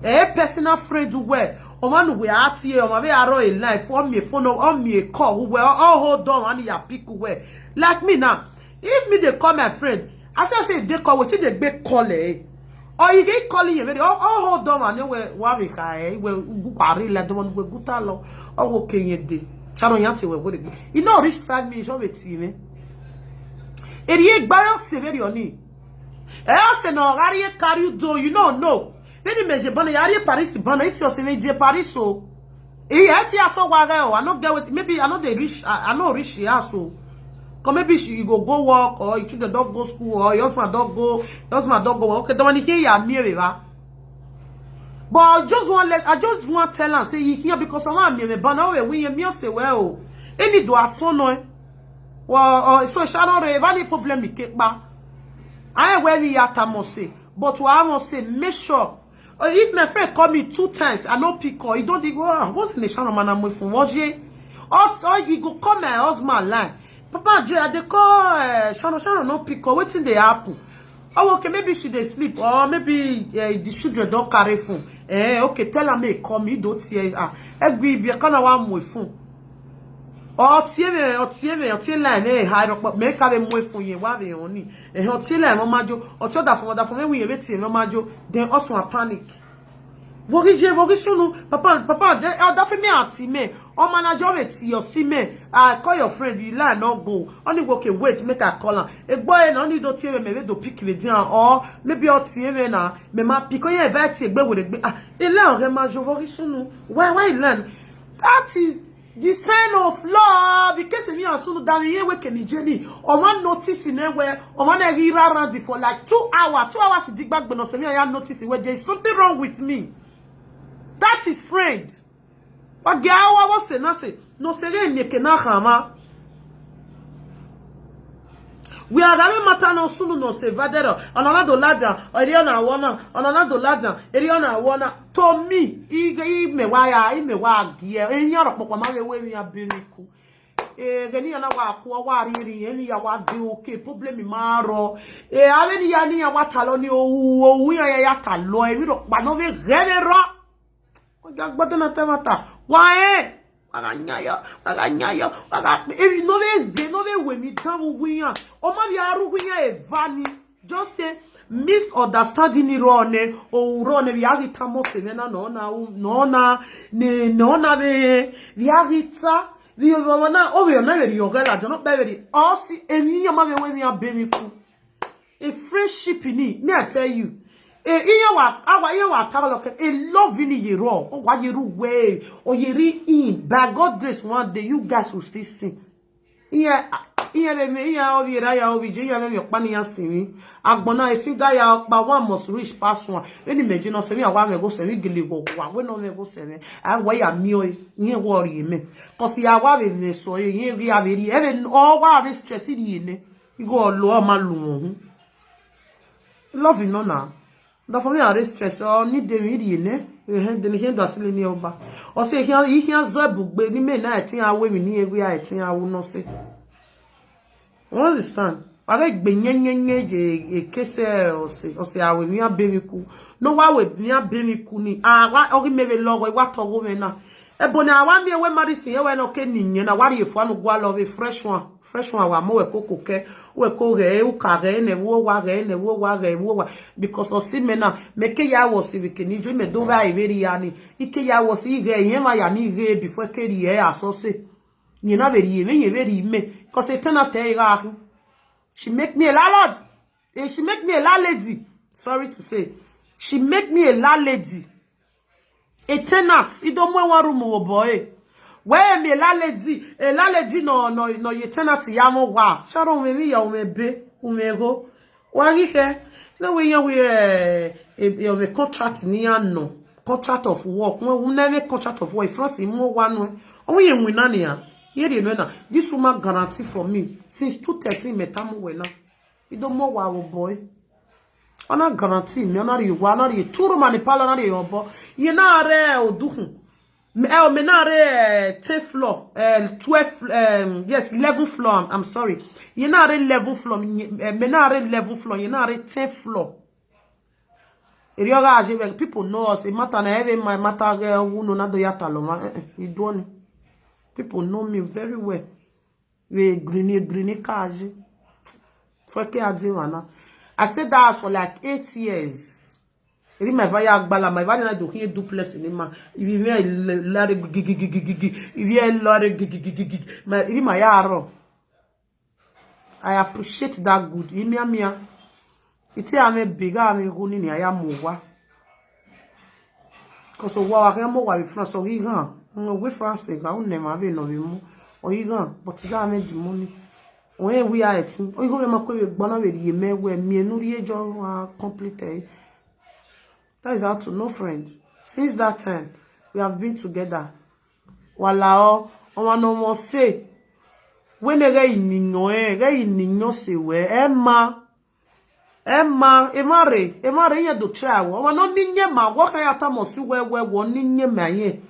Speaker 1: Personal friend who were or man we are here or my arrow in life on me a phone or on me a call who were all hold on and ya pick away. Like me now. If me they call my friend, as I say they call what they big call or you get calling you all hold on and you were worry high, well, let the one with Gutalo or okay ye day. Charon Yanti were what it you know, reach 5 minutes of it, see me. And ye buy severe on me. Else no, I carry you do, you know, no. Then you measure Bonnie, Paris, Bonnie, it's your Senegal Paris, so. I saw why I not get with maybe I know they rich, I know rich, yeah, so. Come maybe you go work or you the dog go school or yours my dog go okay don't want to hear you near but I just want tell and say you here because I want me but now we me say well any do so no or so shall any problem you take back I where we at say but what I must say make sure if my friend call me 2 times I no pick or you don't go what's in the channel man I'm with from what or you go call my husband line Papa Jay, they call Shano no pick or waiting they happen. Oh, okay, maybe she they sleep, or maybe the children don't carry phone. Okay, tell her me call me, don't see be kind of one with phone. Or tie line, hide up, make her more phone, you have it only. And her tie line, Mamajo, or tell that from we wait, Mamajo, then also a panic. Papa, that for me at me. Or manager it your female. Call your friend, you lie no go. Only work a wait, make a call. A boy and only don't tell me to pick the down or maybe I'll see na me ma because you invite a boy with a learn very soon. Why learn? That is the sign of love. The case of me and soon down here work in journey. Or one notice in anywhere, or one around for like 2 hours. 2 hours to dig back, but no, so me I am noticing where there is something wrong with me. That is friend. But gawa was say na say no say me ke na khama. We are going matter no sunu no se vadero. Onana do lada, Eriona wana, onana do lada, Eriona wana. To me, I me wa gie. Enyaro pokwa ma we mi abiriku. Gani na wa kwa wa riri eni ya wa de okay problem maro. Aveni ya ni ya wa talo ni owu ya talo e mi ro pa no ve genero. Gagbata na temata. Why? Aganyaya. If no they we me down winya. O ma bi aru winya e vani. Just a misunderstanding irone o urone vi agita mo se na no ve vi agita vi wana o ve na ve yogela no be very all see eniya ma ve we mi abemiku. A friendship ni me I tell you. A love in Yero, or what you way, or you read in. By God's grace, one day you guys will still sing. Yeah, your money and singing. Agbona, if you die by one must reach past one. Any imagine or semi, I want to go semi go. When no go semi, I weigh a meal near worry me. Cause you are worrying so you have it, even all what is stressing in. You go lower my loom. Love no now. Da for me are stress or need them ne den here do asile ni oba o say here zabugbe ni me na etin awe mi ni ewe a etin awu no say understand are gbe nyenyenye je ekese o say awe mi abemiku no wa we mi abemiku ni wa ori mebe logo wa to wo me na ebo ni awa mi ewe marisi ewe no ke ninye na wari efu anu gwa love fresh one wa mo we kokoke we ko re u ka re ne wo wa because o si me na me ke ya wo si we ke ni jo me do va iveri ya ni ike ya wo si re yen ma ya ni re before ke ri e aso se ni na veri me veri me because etena te ra she make me a landlord she make me a landlady sorry to say she make me a landlady a tenant I don't want room o boy where me la lady no ye tenant ya mo wa sharon me ya o me be o me go wa ri ke no we yan we contract ni ano contract of work we never contract of work France mo wa no o we yen wina ni ya here dey know na this woman guarantee for me since 2013 metamu we na I don't know wa o boy Ona guarantee me ona ri wa ona ri turu manipala ona ri obo. Ye na re oduhun. Me na re 10 floor 12 yes 11 floor I'm sorry. Ye na re level floor me na re level floor ye na re 10 floor. People know us. It matter na even my matter who no na do yatalo. You don't. People know me very well. We greeny kaji. I stayed there for like 8 years. Eri my vaya agbala, my vaya na do here duplex in ma. If you hear lare gigi, if you hear lare gigi, my eri my yaro. I appreciate that good. Imia. Iti ame biga ame runi ni aya mowa. Koso wa wa mowa we France o igan. We France ga un nema ve no bimu. O igan, but ga ame di money. When we are eating, o igo ma ko we gbona we ri me we mi enu ri ejo complete. That is how to know friends. Since that time, we have been together. Walao, on no more say. When they get in se we Emma, emare ya do chawo. Wa no ninye ma wo kan ya ta mo su we wo ninye ma ye.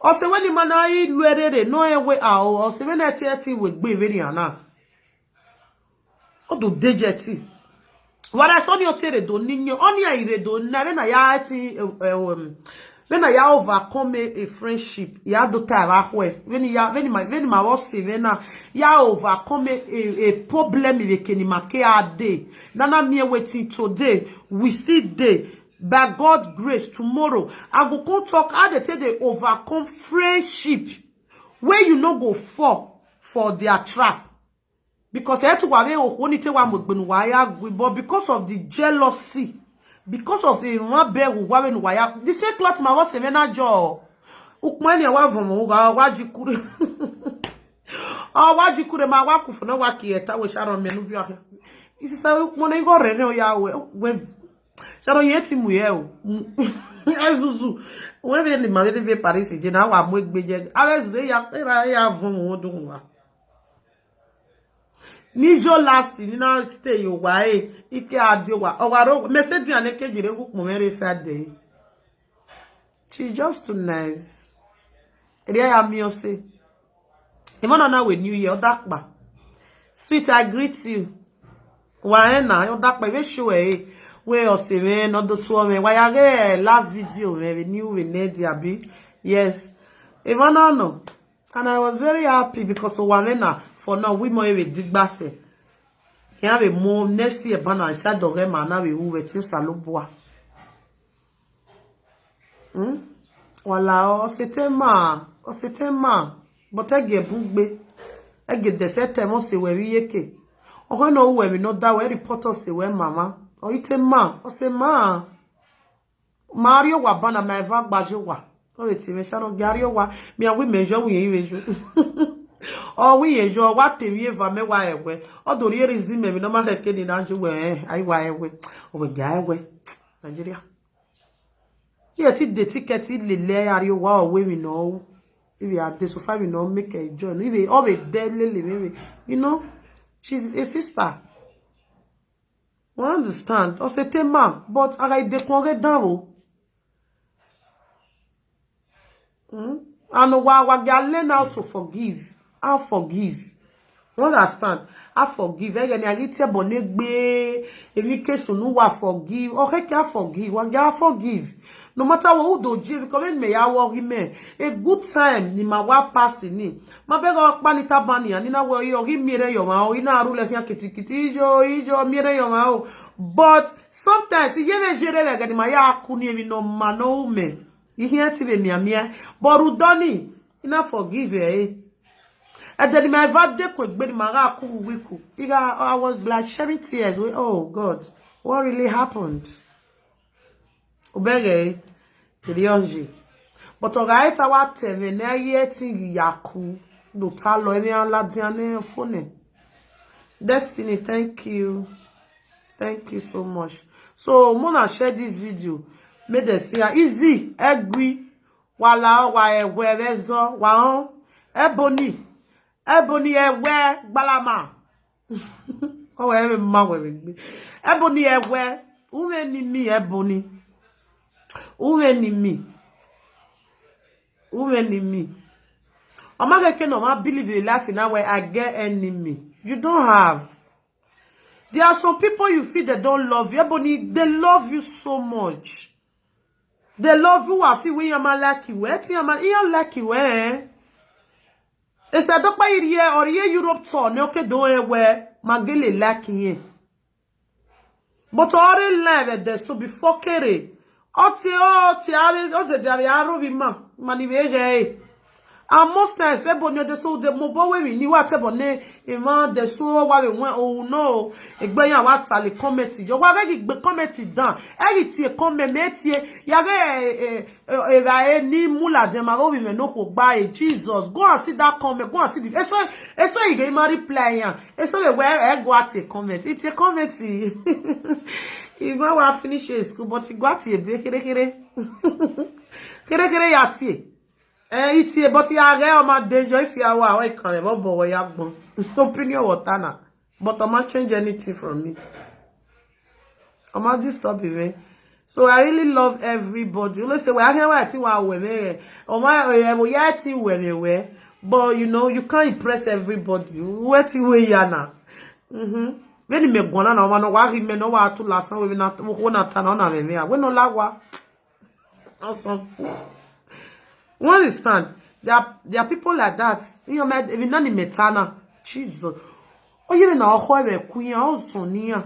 Speaker 1: O se when man ayi luerere no e we a o se when eti we gbe very ana. O do dejeti. What I saw you tere do ninyo oni ire do na when ya ati when I overcome a friendship ya do tara hwe when my was say when ya overcome a problem with keni make a day nana me waiting today we still day by God grace tomorrow I go come talk how they take they overcome friendship where you no go fall for their trap. Because but because of the jealousy, because of the the same cloth my was a jaw. Ukmani wajikure. Oh, wajikure ma waku for no waki eta we sharon menuvia. This is how money go rene ya we sharon yeti muye. Azuzu. When they married in Paris, je na wa mo egbeje. Aleze ya vun odun. Nijo last ni na stay yo wa ike adi wa owaro message an ekejire ku mere Saturday. She's just too nice. Ria am yo say. Even na we new year dakpa. Sweet I greet you. Wa na yo dakpa we show we o se me no do to me wa ya last video we new we need abi. Yes. Even no. And I was very happy because for now we more we dig basse. He have a more next year banner I said dog man we waiting saloboa. Wala o c'était ma but I get bugbe I get the set time se we yeke. O no we no that we report us we mama o ite ma o se ma Mario wa bana ma eva gbaje wa. Oh, it's me sharon gario wa me a we measure we measure. Oh, we enjoy what we va me wa ewe. O do ri resume me no ma ke ni na ju we ai wa ewe. O we ga ewe. Nigeria. Here ti the ticket le le ario wa we we know. If you are this so far we know make a join. If all the deadly maybe you know she's a sister. I understand. O se tema but I de conre down. And wa learn how to forgive. I forgive. You understand? I forgive. Again, I get bonegbe. Every case no wa forgive. Okay, I forgive. Wa forgive. No matter what do you come me ya worry me. A good time ni ma wa pass ni. Ma be go pa ni tabani ani na wo yo ri mire yo ma o ina ru le kan kitikiti ijo mire yo ma o. But sometimes you even jere le gadi ma ya akuni mi no ma no me. You hear ti be mia but udoni ina forgive and then my vade ko gbe ma ra ku wiku I was like shedding tears. Oh God, what really happened? Obere Rionji but oga eta wa teme na ye ti yaku do ta lo emi aladian phone. Destiny, thank you so much. So mona share this video. Made the see easy egwi wala wa ewe rezo wa ebony ewe gbalama o we ma we ebony ewe Uwe ni mi ebony. Uwe ni mi. Uwe ni mi. Omageke no ma believe in life now where I get enemy. You don't have. There are some people you feel they don't love you. Ebony, they love you so much. They love you. I feel when you're lucky. Where you're lucky. Where? It's that don't buy here or here Europe tour. No, okay, don't where Magele lucky. But all in life, there so before Kere. Oti, there are Manivere. And most times, everybody they so the mobile way ni wa tebone iman the so wa we won oh no egbeyan wa sale comment jo wa re gbe comment down eri ti e comment me ti ya re ni mula de ma we no ko gba e Jesus go and see that comment go and see the eso you get my reply yan eso we where go at a comment it's a comment you go wa finish school but you go at e be kere ya ti it's but you are on my danger if you are I can't ever boy yagbon. Opinion water na. But I'm not change anything from me. I'm not disturb you. So I really love everybody. Let's say I think we but you know you can't impress everybody. What way yana? When me gona na no wa me no wa to last we na na me we no la wa. Awesome fool. You understand? There are people like that. You know, if you not in metana, Jesus. Oh, you know, how we queen also near.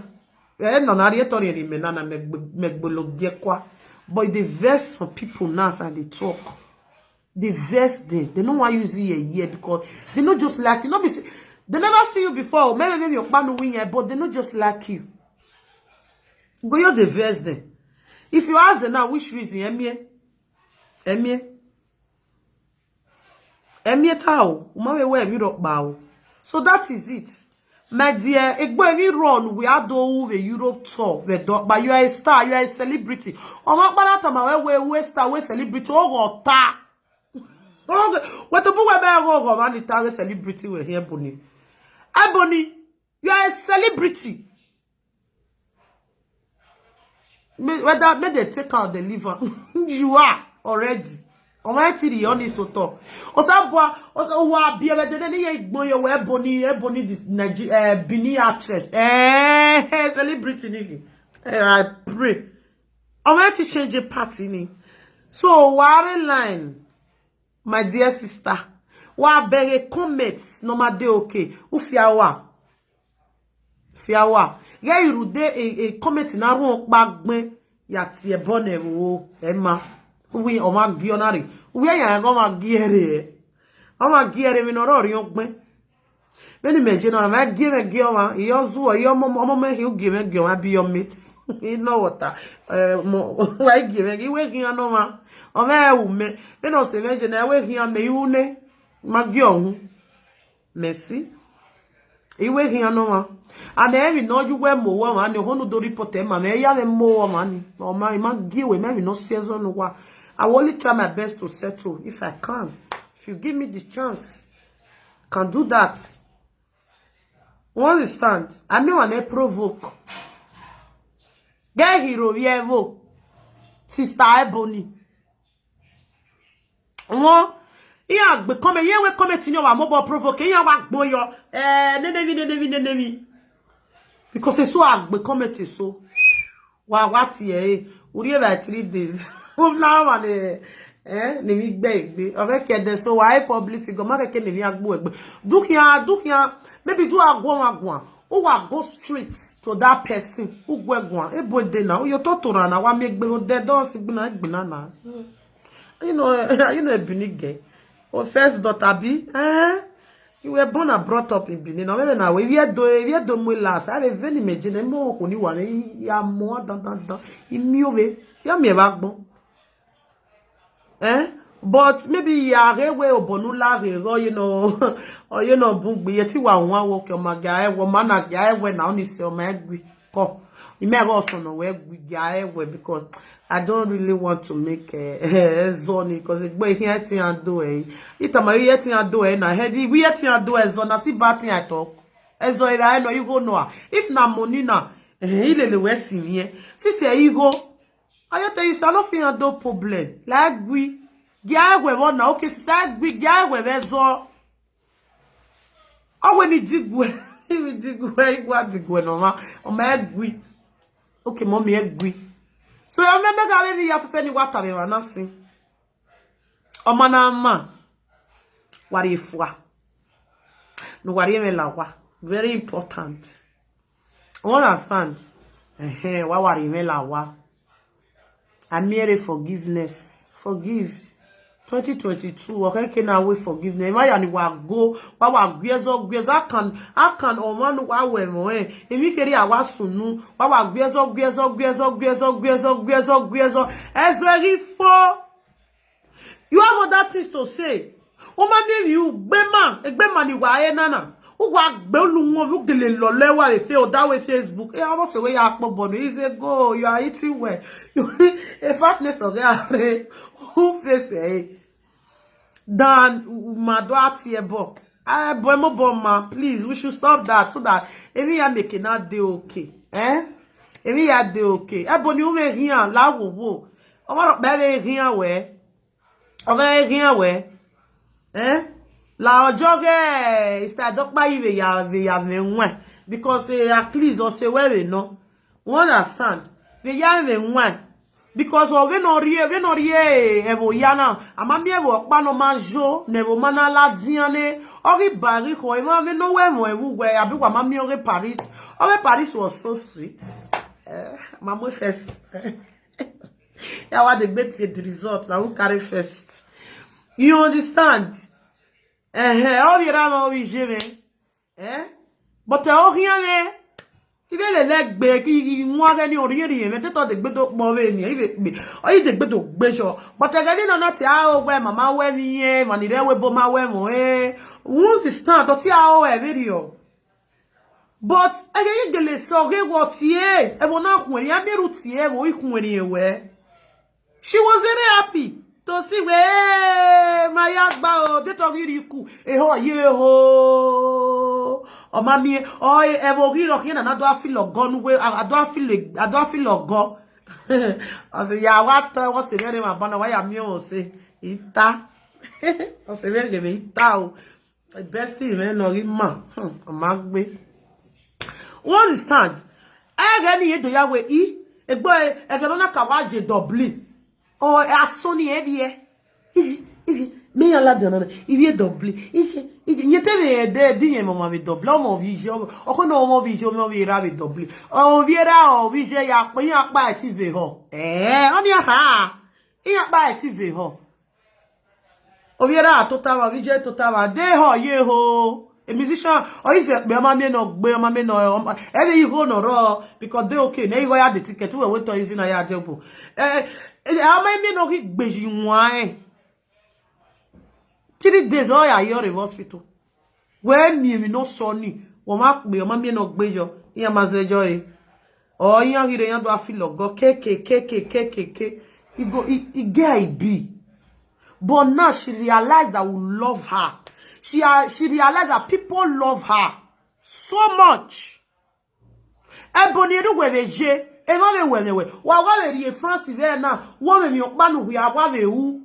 Speaker 1: No, na retori ni menana megbologie kwa. But they vex some people now and they talk. They vex them. They don't want to use it a year because they not just like you. Not be they never see you before. Maybe your man win here, but they not just like you. Go you they vex them. If you ask them now which reason, Emie. So that is it. My dear, we run, we are do the Europe tour, but you are a star, you are a celebrity. We star, we celebrity, oh, ta. What the boy about a celebrity we here, Bonnie? Bonnie, you are a celebrity. Whether they take out the liver, you are already. On va tirer on est soto. On s'aboie, on va bien de donner bon yo Ebony this Bini actress. Celebrity ni. I pray. On va to change a party ni. So ware line, my dear sister. Wa bere comments no ma de okay. U fiawa. Ya irude a comment na ron pa gbin ya ti e bonne wo Emma. We o ma gionari we ya go ma giere o ma giere mi no ro ri ogben beni meje no ma giere gioma iyo zu iyo mo me hi giere gioma bi your mate you know what mo why giere gi we gian no ma o me wu me be no se meje na we gian me une ma giohun merci iwe gian no ma and every no you we mo wa ma ni honu do report e ma me ya me mo wa ma ni o ma giwe me no season no wa I will only try my best to settle if I can. If you give me the chance, I can do that. You understand? I mean when I provoke. Get hero yevo. Sister Ebony. Yeah, but come here we come in your mobile provoke. Yeah, wa boyo. Nenevi. Because it's so agbe come so. What here? We have 3 days. Now ne mi gbe avec de so why public figure ma ke ne mi agbo egbe dukia maybe do agwo o wa go straight to that person who go egwan ebo de na yo to tora na wa mi egbe o de do si gbina na you know Benin o first daughter bi you were born and brought up in Benin no maybe na we do mo last I veni meje ne mo ko ni wa ya mo dan imi ove ya mi e ba gbon. But maybe ya rewe obonula rero you know bungbe yeti wa won wo ke o maga wo mana ga ewe na oni se o ma egbi ko ime go so no we ga ewe because I don't really want to make a zone because egbe here tin an do ita ma here tin an do na heavy we here tin an do zone na si batin I talk ezo ira no you go know if na money na Il est le west bien. Si c'est ego, I tell you, ça no fin do problem. Like we, gya we na okay, sister we gya we bezo. Oh when it digwe, it digwe, what digwe no ma. O ma egwi. Okay, mommy egwi. So I remember that baby ya fe ni water be na sin. O ma na ma. Wari fwa. No wari me la wa. Very important. Understand? Wa wari me la wa. And mere forgiveness. Forgive. 2022. Okay, can I wait forgiveness? Why you go? Why gwezo? I can omanu wa we mo eh. Emi keri awa sunu. Why gwezo? It's very for. You have other things to say. O ma mi you egbe ni wa e nana. O wa gbe oluwon vu gele lo lewa e fe o that way Facebook. I was say we ya po bono. He say go, you are eating well. A fatness of who face eh. Dan madwati ebo. Ah boy mo bomma, please we should stop that so that every ya make not dey okay. Every ya dey okay. Ebo ni o me rian la wo. O ma be rian we. O be rian we. La ojoge istadok pa iwe ya me nwan because at least o se we no. You understand? We ya me nwan. Because we no rie evo yana amami evo pa no manjo nevo mana la diane ori bari ko e ma we no we mo evu we abi wa mami ori Paris was so sweet mama first ya wa the bet the result na who carry first, you understand? Ori rama ori jeme but ori ame ibe le legbe ki nwa ga ni ori ri me to de gbe to po we ni ibe gbe o yi de gbe to gbe so but ga ni na ti a o we mama we mi ye mani re we bo ma we mo won ti stand to ti a o e video but ege gele so ge wo ti e wo na kun ri ameru ti e wo ikun ri ewe. She was very happy to see we my agba o de to ri ku e ho ye ho o mami o evo ri ro kin na do afi logo nu we ado afi logo o se ya wa to wo se re ma bana wa ya mi o se ita o se re ge ita o best thing me no ri ma o ma gbe one stand e ge ni edo ya we I egbo e ge na ka wa je Dublin o asoni e die me ya la dana ivi Dublin nyete me de dinye mama be Dublin o mo vision o ko no mo vision mo vi ra be Dublin o viera o vision ya pe yan pa ti ve ho oni ha yan pa ti ve ho o viera total wa vision total wa de ho ye ho a musician or is it be ma me no gbe ma me no every you go no ro because they okay na you go ya the ticket we wait to use na ya job how me no ki gbeji wan 3 days o ya your hospital when me no so ni wo ma pe o ma me no gbejo yan ma se jo o yan hire yan do afi logo keke he go he get I be but now she realized that we love her. She realized that people love her so much. Ebony do we veje, e ma we wa ri France ve na, wo me mi opa nu wi agwa ve hu.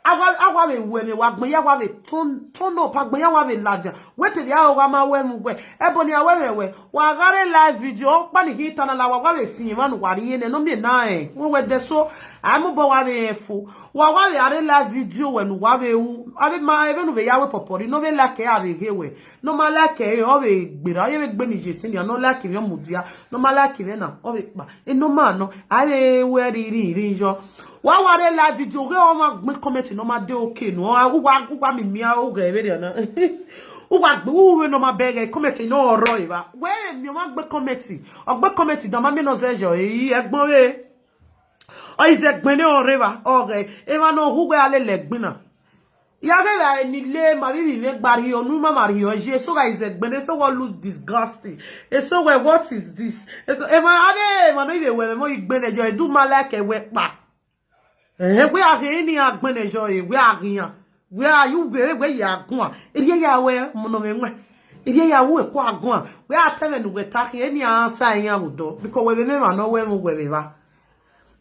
Speaker 1: Agwa ve we me wa gbon ya wa ve ton up agbon ya wa ve laja. We te ya wa ma we mu gbe. Ebony we wa gare live video pa ni hita na la wa ve fin ma nu wa ri ne no me na won we de so amu bo wa ve fu. Wa ve are live video we nu wa ve hu. Ave ma even ve ya we popori no ve like ya ve hewe. No ma like e o ve gbera ye ve gbe ni jesin ya no like ve mudia. No ma like ve na o ve pa. E no ma no ave we ri jo. Wa ware live video ge o ma gbe comment no ma de okay no wa mi o ge ve na u wa gbe we no ma bege comment no oro iwa we mi o ma gbe comment do ma mi no sejo egbon we o ise gbin ni oreva ore e ma no hu gbe ale legbin na ya ge ba ni le ma bi me gbari onu ma mari oje so ga ise gbin so go look disgusting e so we what is this e so e ma ade ma no ibe we mo igbe nejo e do ma like e we pa we are ni agbon nejo e we are yan we are you we ya gun e ya we mo no me nwe Iye ya wo ko agon we ateme no weta ke eni ansa nya wodo because we me ma no we mu we ba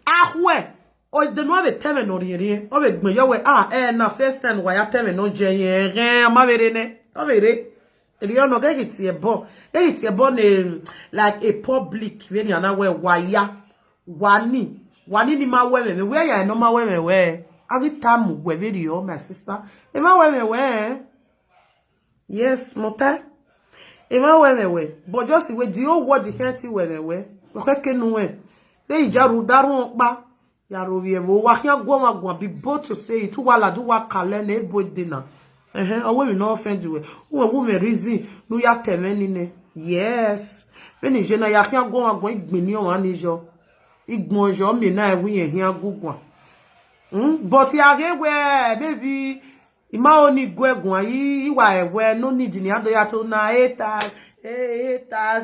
Speaker 1: ahwe o de no be teme no rire o be gbon yo we na first time wa ya teme no je yen ren ma bere ne o bere eri no get it e bo ne like a public when you na we wa ya wani ni ma we me we ya no ma we me we every time we video my sister e ma we me we yes mota Ema wewe, but just the way the old word can't see wewe. Okay, no way. They jaru daru ba yaro vievo. Wakia gwa be both to say it. Wala do wa kale ne boy dinner. I will no offend you. Who woman reason no ya temenine. Yes. When is na yakia gwa igbini o anijo. Igbon jo me na ewi yen hian gugwa. But ya we baby Ima oni gwegun yi iwa ewe no need ni ado ya to na haters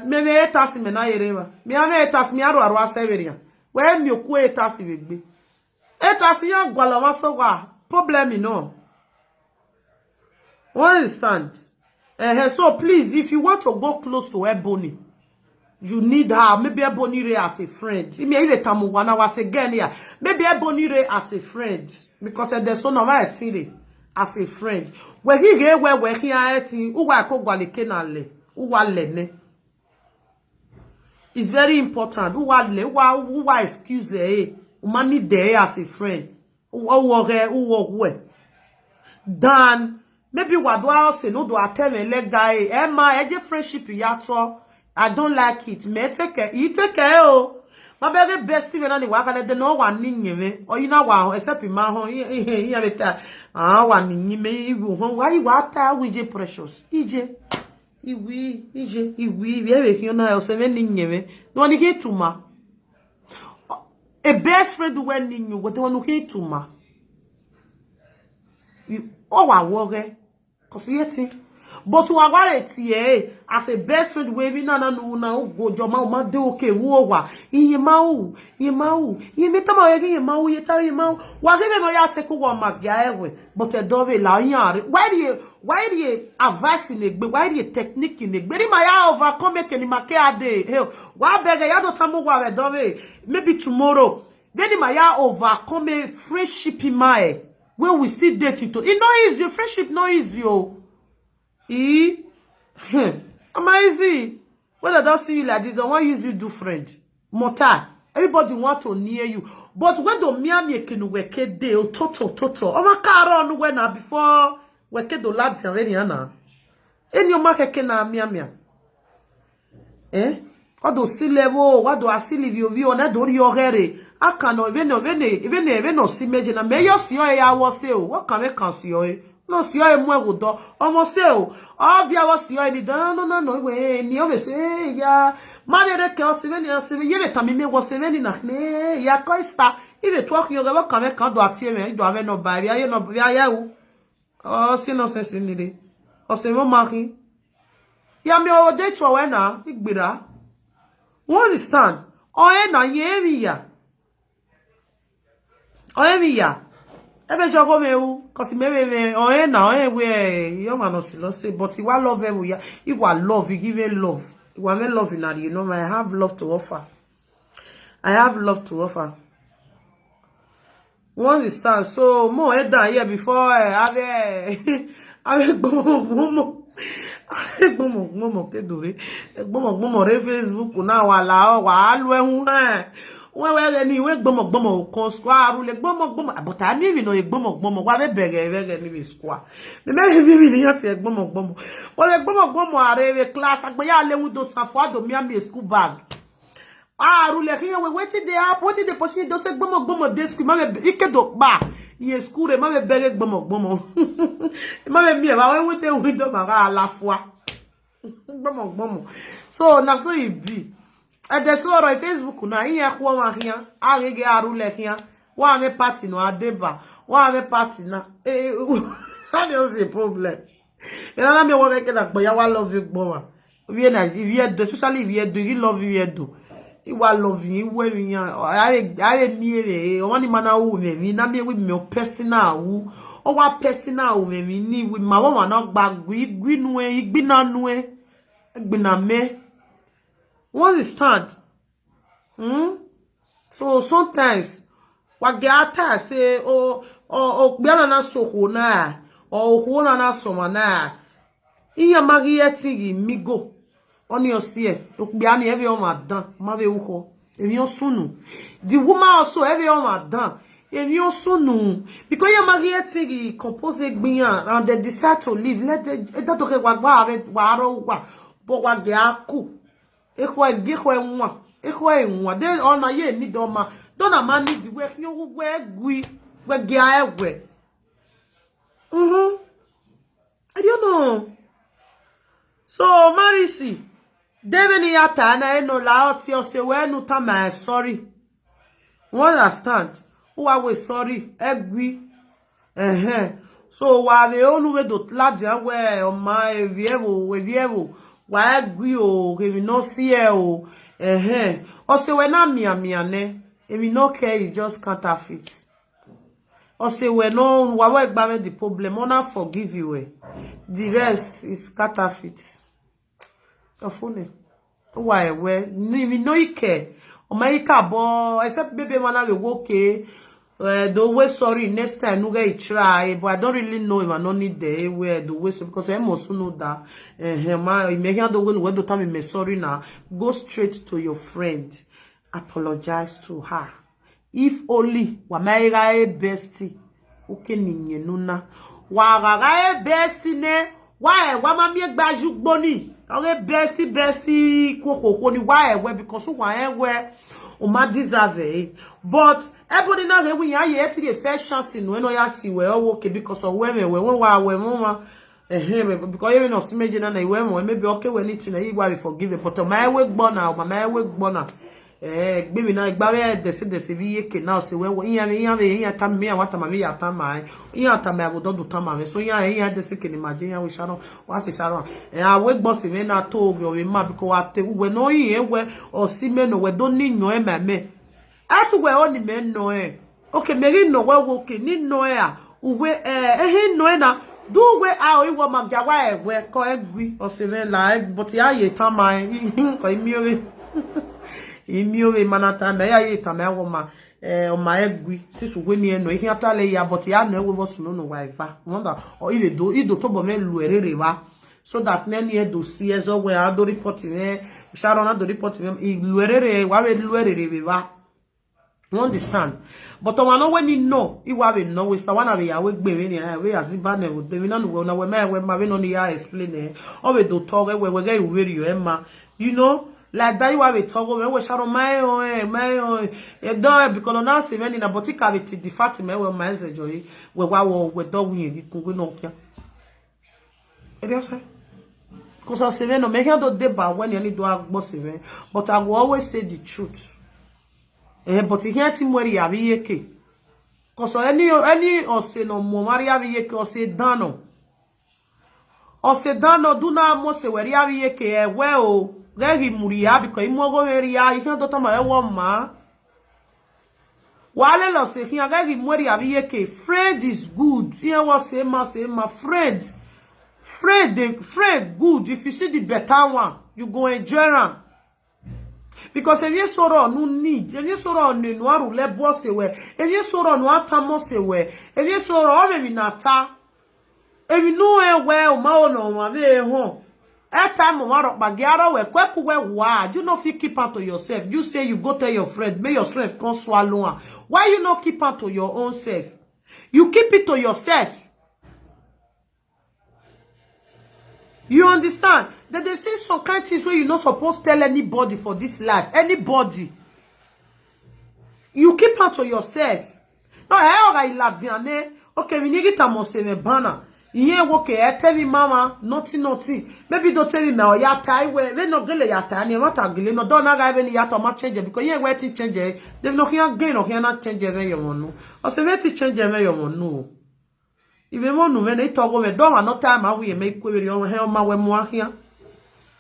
Speaker 1: me haters me na yereba mi ame haters mi aro aseveria we mi oku haters wegbe haters yan gwala wa so wa problem no understand so please if you want to go close to Ebony you need her maybe Ebony Ray as a friend me ile tamu wana was again here maybe Ebony Ray as a friend because there's one of my tire as a friend we he ge we he ati uwa ko gwaleke na le uwa le ne it's very important uwa le uwa excuse umani there as a friend uwo we dan maybe wadwa say no do ateme le guy eje friendship yato I don't like it me take care my very best even on the work and no one ninye or you know wow except in my home here beta one ninye me why you water with precious ije iwi we na o se ninye me no one get to ma a best friend when ninye what one get to ma you wa worry cause yeti but we are tie as a best friend we na go joma ma de oke wo wa iye mawu ye metama ye mawu ye tari mawu wa gele no ya te ko wa magia ewe but e dove la yan why the advice in egbe why the technique in egbe ma ya overcome ke ni make ade wa bege ya do tamu wa we dove maybe tomorrow then ma ya overcome friendship in my when we still date it no easy friendship no easy amazing. When I don't see you like this, I want use you do friend. Mota. Everybody want to near you. But when the miami can work a day, total. Oh my car on when before work the lads and ready na. In your market can miami. What do see level? What do I see leave you on that door your hair? I cannot even no see imagine a mayor see I was say what can I can see no si o emu egudo omo se o obvia wo si o ni dan no we ni o be se ya manere ke o se ni ye be tami me wo se ni na me ya ko sta ibe to yo ga kan me kan do ati me do ave no ba ya no ya o o si no sense ni de o se mo mari ya me o de to we na igbira won understand o na ye mi ya ebe jogo mewu cause me na we your man no say but you love him you love you give him love you want me love you you know I have love to offer one understand so mo head down here before ave gbomo kedore gbomo re Facebook na wa lu ehun we ni we gbomo kon square le gbomo but I mean no gbomo wa be bege ni square me ni yan fi gbomo o le gbomo are we class agbeya lewu do sanfo do mi am school bag rule here we wetin dey happen wetin dey push do say gbomo dey school ma be ikedo pa iye school re ma be bege gbomo ma be mi e ba we dey window ma ga la foi gbomo so na so e be de so ro Facebook na yin e kwa wa hian arege arule hian wa me party no adeba wa me party na how is the problem na me wo ke na gbo ya wa love you gbo wa we na we do especially we do you love you do you wa love you we mi yan are mi ere o won ni mana wu me na me we me personal wu o wa personal o me ni we ma wa na gba gwi nu e igbi na nu e gbi na me. You understand? So sometimes what the ata say o biana na soho na o ho na soma na iya marieti migo oni osie o biana every on madan ma ve uko emi osunu the woman also every on madan emi osunu because ya marieti compose gbiyan and they decide to leave let that to wa but wa ge aku ekwa gekwa nwa ekwa enwa de ona ye ni do ma dona ma need we fi ogugwe egui we ge egwe I don't know. So Marisi deveni yata na eno la oti o se we nu ta ma sorry. You understand? Who are we sorry egui so wa we onu we do tladia we o ma evievo wa egui o we no see o o se we na mia ne we no care is just counterfeit. O se we no wa we gba me the problem ona forgive you the rest is counterfeit. O phone why we no ike o ma ika bo except baby man we okay. The way sorry next time no get try, but I don't really know if I don't need the way the way because I must know that the way the time me sorry now. Go straight to your friend, apologize to her. If only wa maiga bestie, okay ninye nuna wa gaga bestie ne wa mami gbaju gboni okay bestie koko ni wa because wa o ma deserve but everybody now when you are to the first chance in when you see we okay because of when because you know smege na we maybe okay we need to na you will forgive but my way gbona gbe mi na igba we desi vi yeke now say we yan tam me want ma me ya tam mai yan tam me avodo do tam ma so yan desi ke ni maje yan we sharon wa se sharon we gbo se me na to we ma because wa te we no yin we o si me no we don ni no e ma me atu we oni me no okay me ri no we okay ni no a we no na do we a o ma gya wa we ko egui o se me la but ya ye tam mai ko mi Imiowe manata me ya yeta me woma o ma egui sisu we mi eno ihe atale ya but ya no ewe vosuno no wifa wonder or ido to bo me lu erere wa so that nani e do see ezo we ado report me sharon ado report me lu erere wa we lu erere wa. You understand? But I know when you know, you have no we start one of the we gbe ni we azibane we be na we na we ma we no ni ya explain o we do talk we get you very you know. Like that you have a talk we sharo my do because now say when in a boutique cavity the fact me we message we we do we no kia e be say because I say no make do deba when you need do agbo say but I will always say the truth but here ti mweri ya yeke because any o say no mo mari ya yeke o say dano do na mo se weri ya yeke we o Gagi muria because imogo veria ikan to tama ewo ma wale lo se kian gagi muri abiye ke friend is good here was say ma friend good if you see the better one you go enjoy am because if you soro no need if you soro no aru le boss we if you soro no atamo se we if you soro o me nata if you know we o ma ono ma be ho time you know if you keep on to yourself. You say you go tell your friend, may your friend come swallow her. Why you not keep on to your own self? You keep it to yourself. You understand? That they say some kind of things where you're not supposed to tell anybody for this life. Anybody. You keep on to yourself. No, okay, we need to banner. Iye woke tell me mama nothing maybe don't tell me now ya tai we no gele ya tai ni mata gele no don't na even ya to ma change because ye we ti change they no here gain no here na change even your monu o se we ti change even your monu even monu we na to go we don't no time ma we make we on he ma we mo ahia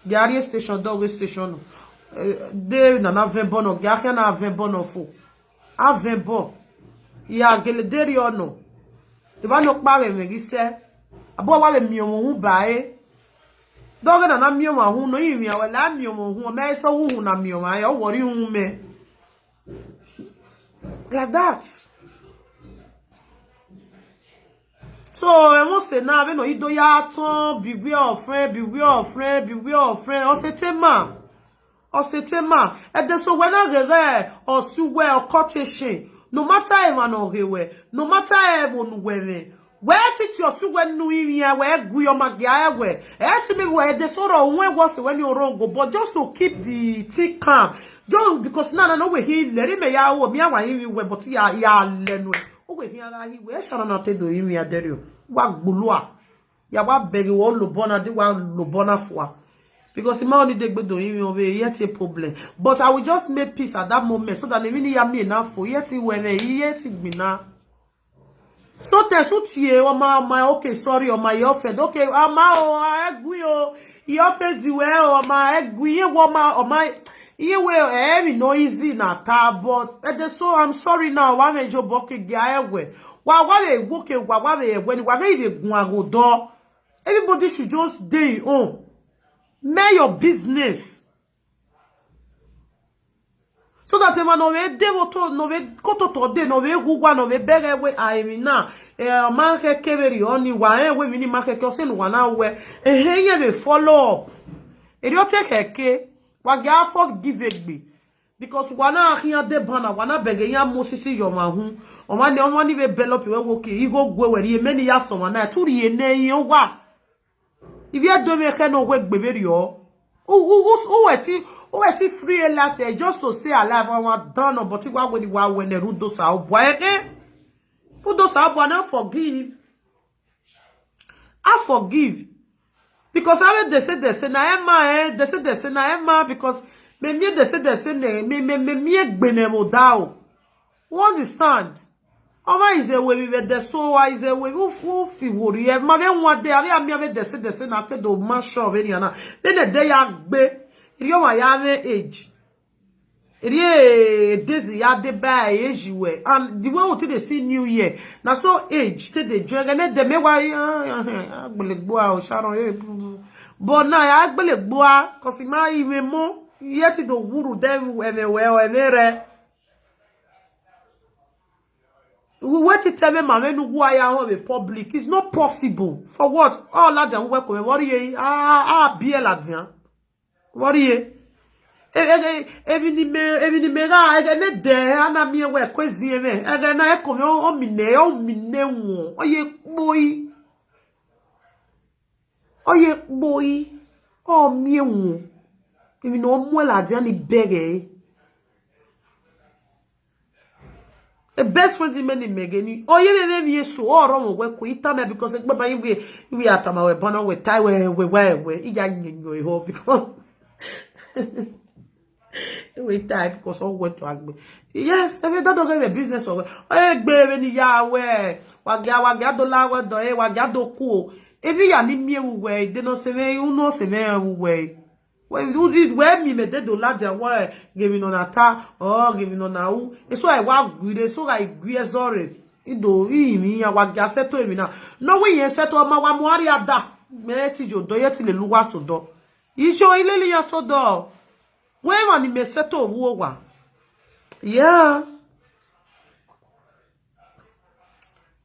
Speaker 1: gari station dog station de na 20 bono gari na 20 bono fo a 20 bon ya gele deri ono If I no pare me gi se. Abo wa le mi omo hu bae. Doge na mi omo hu no yin mi awe la mi omo hu me so hu na mi omo ayo wori hu me. Like that. So, I must say now, we no ido ya ton, beware of friend, beware of friend, beware of friend. On se tema. And then so when I get or suwe or cotation, no matter even no rewe, no matter even wewe. Where did your suwe no inya where gui o magia we? To me where the sort of when you're wrong, but just to keep the tea calm. Just because no we he let him ya o me wa you we but ya lenwe. We hear that he we shall not do him ya derio. Wa gbulua. Ya wa beg wo lobona di wa lobona for. Because the man only take do him over yet a problem. But I will just make peace at that moment so that even ya me enough for yet when yet me now. So te sutie o ma okay sorry o ma offered okay ama o agree o he offered the way o ma agree o ma Iye we no easy na ta but so I'm sorry now wa me jo boke ga ewe wa we woke wa we when wa ga gun agodo everybody should just dey on mind your business so that if no we devoto no we koto to de no we gugwa no we bere we aimina ma ke keveri oni wa we mini ma ke ko se no wa na we ye we follow up e dio take ke Waga forgive me because wana here de bana wana bege ya mosisi yo mahu o ma ni we develop we woke e go gwe we many ya so na turi ene yin wa if you do me can no we gbeveri o weti free life just to stay alive and wa done but wa we when the rudo sa boy rudo sa boy na forgive I forgive. Because I they say na Emma they say na Emma because me they say me gbenemo dao. You understand? Oma is a way we the so is a way who fi worry. Ma ve one day I me they say na ke do man show any na. Then the day ya gbe iri o ma ya age. Iri daisy ya de by age we and the way we they see new year. Na so age te the drag and the me wa agbelegbo a Sharon but now ya agbelegbo a cause ma even more yet do wuru them everywhere anywhere. We wait to tell me mama no go ya home public. It's not possible. For what? All that we work with worry be la dian. Worry Evini mera ene de ana mi we kwezi eme ege na eko o mine won oye boy o mi won emi no mo la dia ni bege the best friend in many megeni oye me mi so oro mo we ko itama because baba we atama we bono we tai we iya nyenyo e ho because we type because all went to agbe. Yes, every that don't get a business or gbe ni ya we waga do la we do waga do ku. Every ya ni mi we they no se me you no se me we. When you did where me de do la there why give me on ata or give me on now. So I wa gbe so I gbe sorry. Ido mi ya waga seto emi na. No we yen seto ma wa mo ari ada. Me ti jo do ye ti le luwa so do. Ijo ile le ya so do. When you me settle over, yeah.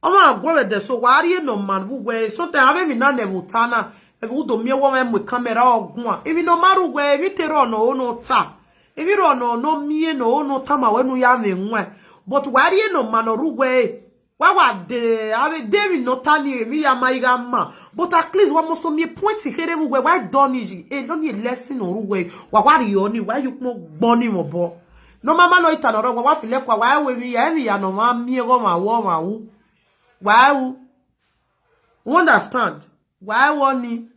Speaker 1: I'm going to so why you no man who way so that I mean, none of Tana, if you do me woman with camera or one. If you no matter where, if you tell no ta, if you don't know, no me no tama when we have in one. But why you no man or way? Why what the I David not tani via my gamma, but at least one must me point here everywhere. Why don't you? Don't you lesson or way? Why you only why you no bonny mo bo? No mama no itano wrong. Why feel like why we be heavy and no man me go my woman. Why you understand? Why one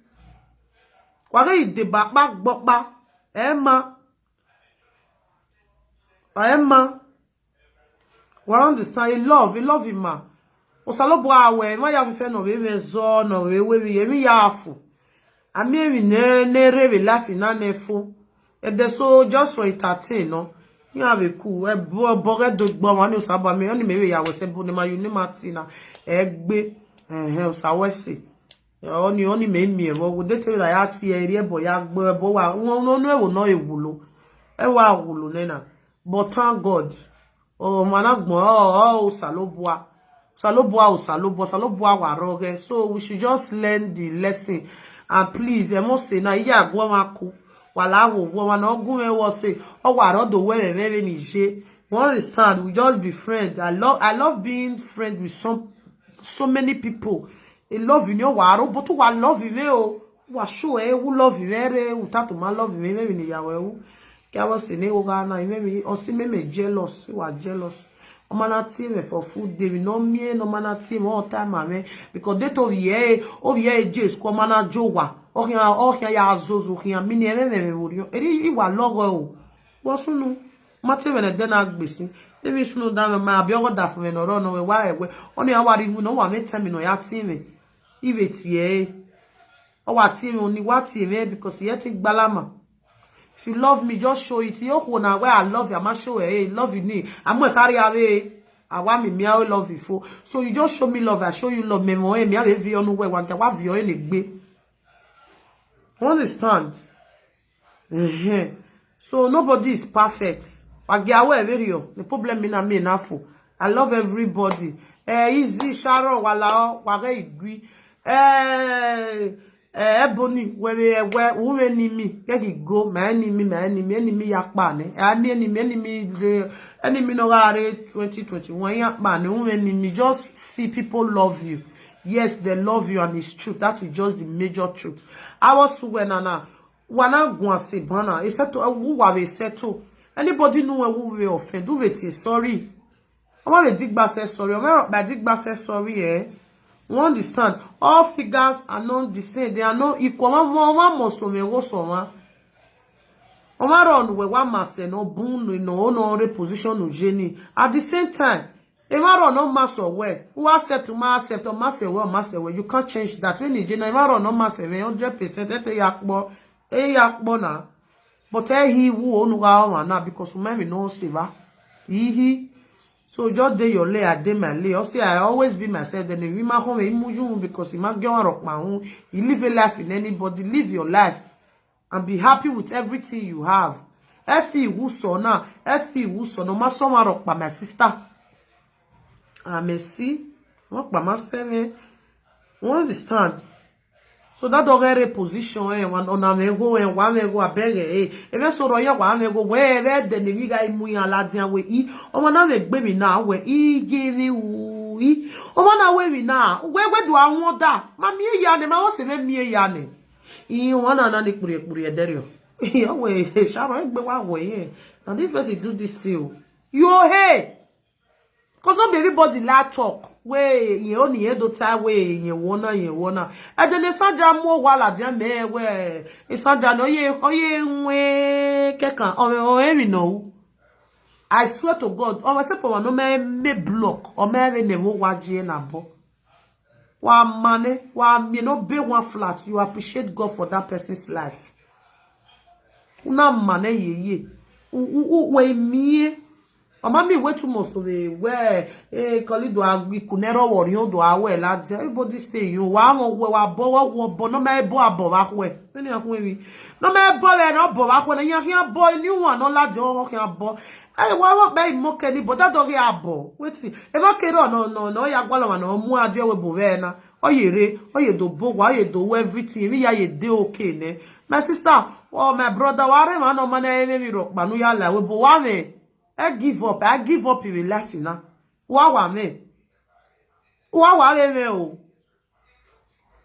Speaker 1: why you the back Emma well, understand you love him, ma. Osalobo awe, ma ya fe no we zo no we ya afu. Ami emi ne re laugh na nefu. E de so just for entertain, no. You have a cool, e bo do gbo ma ni osaba mi oni me we ya we se bo ni ma you ni ma tina. egbe usawesi oni me ebo de te la ya ti eri ebo ya gbo ebo wa won no ewo no ewulo ewa awulo nena but thank God mana gbon salobua wa roge. So we should just learn the lesson. And please, must say na iya gwa maku wala wo gwa na ogun we say o wa ro do we very nije. You understand? We just be friends. I love being friends with so many people. I love you know wa ro but wa love you o wa show who love you very without ma love you maybe ni yawe wu kya was say ne wo ga na maybe o si me jealous wa jealous. Omana team for food they will not me no mana team all time ame because they told ye just ko mana jowa o ya zozo kia mini me wori eri iwa logo o wo sunu mate we na agbesi they sunu da ma bi ogo da fun me no ro no we wa ewe oni awari mu no wa me tell me no ya team ive tie o wa team oni wa team because ye ti gbalama. If you love me, just show it. You know where I love you. I'm show hey, love you need. I'm going to carry away. I want me, I love you for. So you just show me love. I show you love. Me, me, I have you no way. One can have you in a bit. Understand? So nobody is perfect. I get away video. The problem in me enough. I love everybody. Easy Sharon wala agree. Ebony where who enemy go my enemy yakpa ne enemy no are 2021 yakpa ne who enemy. Just see people love you. Yes, they love you and it's true. That is just the major truth. I was when na wana gwan se bana e settle who wa settle. Anybody know who we offend do it sorry. I want to dig back say sorry. I dig back say sorry You understand? All figures are not the same. They are not equal. One must me go someone. Run with one master no boon no reposition no genie. At the same time, run no master where who accept to accept or master where you can't change that. When you run no master 100% yakbo na. But he who own now because maybe no silver. So just day your lay, I day my lay. Also, I always be myself. Then we my home because you might go rock my own. You live a life in anybody. Live your life and be happy with everything you have. Effie who saw now. Effie who saw no matter some rock by my sister. I may see rock by myself. You understand? So that dogere position one on amego and one go abege even so roya one go where the nigga imu ya ladian we e o na me gbe mi na we e give you e o na we mi na where do I want that ma mi ya ne ma wo se me mi ya ne e won na ni pure ederio e we sharo egbe wa we now this person do this still you hey cause not everybody la talk we ye oni edo ta we ye wona e de ne Sandra mo wala dia me we e Sandra no ye nwe kekan o emi no I swear to God o se po no me block o me ne wo waje na bo wa mane wa me no be one flat. You appreciate God for that person's life una mane ye we mi Mama way too much to the where colleague do agbi kunero worry do awe lads everybody stay you wa bo no me bo abo wa we ni akun wi no me bo le no bo wa we yan bo ni won no lads o kan bo wa be mo ke ni but that do abo wetin e ma kere no ya gwa lo na mu ade we bo ve na oye do bo wa oye do everything mi ya ye dey okay ne my sister or my brother wa re ma no ma na eme mi ro pa nu ya la we bo wa me I give up in life now. Wa me o.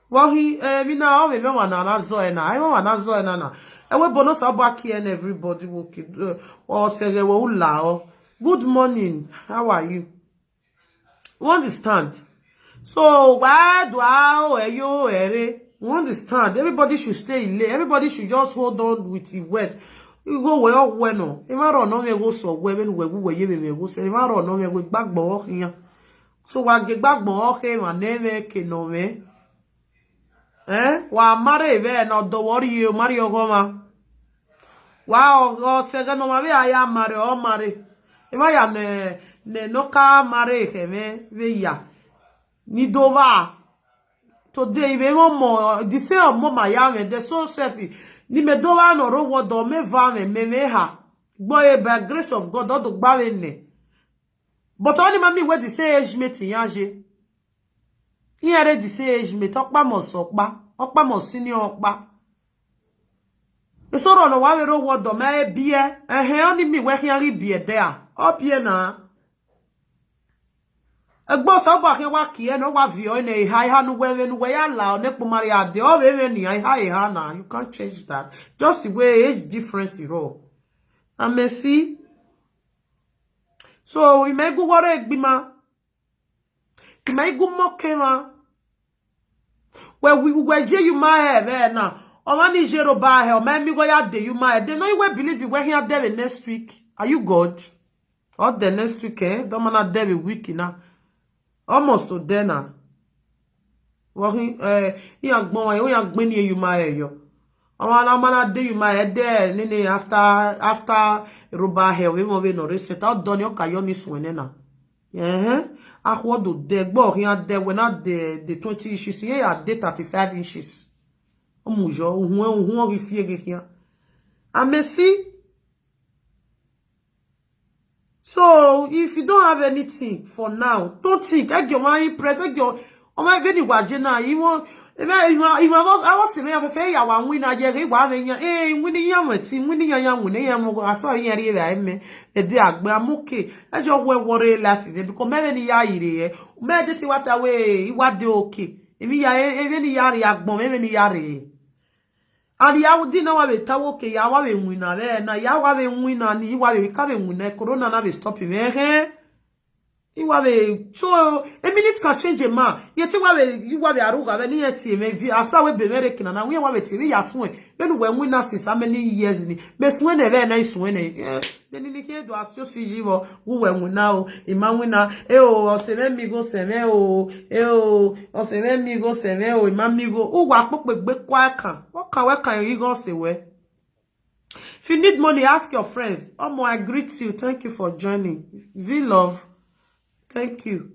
Speaker 1: Wa hi mi na o me na zo e na. I na zo e na. E we bonus about here and everybody will keep or say we ula o. Good morning. How are you? You understand? So why do I you ere? You understand? Everybody should stay in lane. Everybody should just hold on with the word. You go where no. If I don't know me go so when we ye me go say if I don't know me go gbagbo yan. So wa ge gbagbo okay ma neme ke no me. Wa mare ve no do worry you marry your goma. Wa o se ga no ma ve aya mare o mare. If I am ne no ka mare ke me ve ya. Ni dova. Today, if you want the same of mama yame, the so selfie. Ni me dova no ro wodo me va me ha. Boy, by grace of God, don't do bad. But only mommy where the same age mate yaje. Here the same age mate. Okpa mo sokpa. Okpa mo senior okpa. The sort of one ro wodo me beer. Only me where he beer there. Up here na. Egbo so gba ke wa ki e no wa vi o na ha no we ya la ne pomari ade o we ni ha na you can't change that just the way age difference is all and see so we may go wore egbima we may go mokema where we je you my have na o ma ni jero ba he o ma mi go ya de you my they no you believe you here there next week are you God or the next week don't man there week na almost to dinner. Working, you gbin you my yo. Amana de you my there, nene after Ruba here, we move no reset out done your kayoni swenena. I what do de go here there when not the 20 inches here at the 35 inches. Omujo, who refuse here. I may see. So, if you don't have anything for now, don't think. I get my impress. I get. Oh my God, you watch now. You want? If I was saying, I say, I want win. I get. Winning young team, winning young, winning young. I saw you here. I mean, I'm okay. I just worry laughing because many years, maybe what away. What do okay? If you are any yari, any yari. And ya would know a tawoke, yawa winner there, na yawa winner, and you are recovering when corona na stop him. You have so a minute can change a man. Yet you have a aruga, any team, after we be American, and we have a TV, ya swing. Then when we not since how many years in it, best when a very nice winning. Then in the head was so see who when we now, Imamina, or 7 me go 7, or 7 me go 7, or Mamigo, oh, what book quiet can. What can you go say where? If you need money, ask your friends. Oh, I greet you. Thank you for joining. V love. Thank you.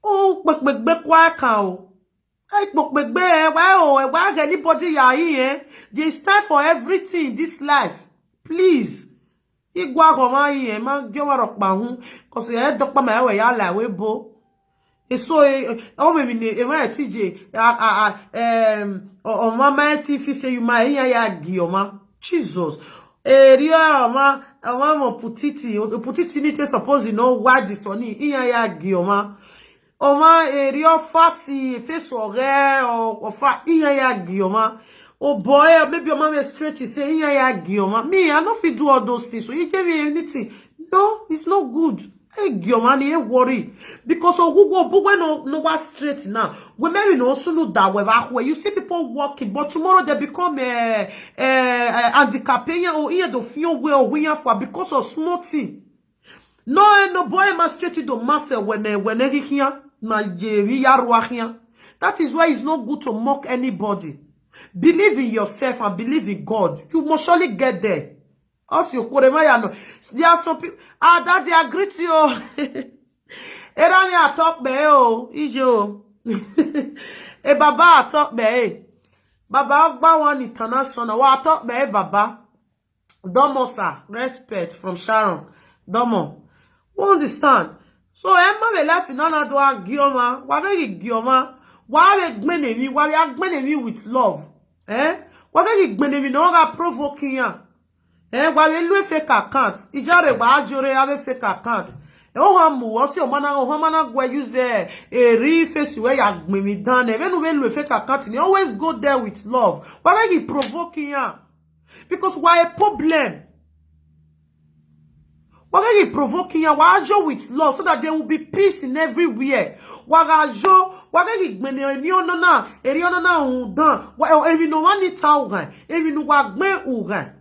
Speaker 1: Oh, but why can't? Why anybody ya here? There's time for everything in this life. Please. Igwa goma here, man. Gyo warok bahun. Cause you dokpa ma we ya la we bo. So oh me when TJ mama TV say you my ya gioma. Jesus. Area ama putiti ni te suppose you know why this one iya ya gioma oma area fatty face or fat iya ya gioma oh boy maybe your mama straight say iya ya gioma me I no fit do all those things so you give me anything no it's not good. Hey, Giomani, worry because of Google no was straight now. We maybe no also know that where you see people walking, but tomorrow they become handicapping or either the fear well we for because of small thing. No boy must straight to master when here na. That is why it's not good to mock anybody. Believe in yourself and believe in God. You must surely get there. Also, there are some people. Daddy, I greet you. Era mi atop be o, ijo. Baba atop be. Baba Ogba One International. Wa atop be Baba. Domo sir, respect from Sharon. Domo. We understand. So Emma be life in another gioma. Wa very gioma. Wa we gbenemi. Wa we gbenemi with love. Wa very gbenemi no ga provoking ya. While you fake account, ijare wa ajore have fake account. Oh hamu, what's your mana? Oh mana go use a real face where you have me done. Even when you fake account, you always go there with love. Why are you provoking ya? Because why a problem? Why are you provoking ya? Why are you with love so that there will be peace in everywhere? Why are you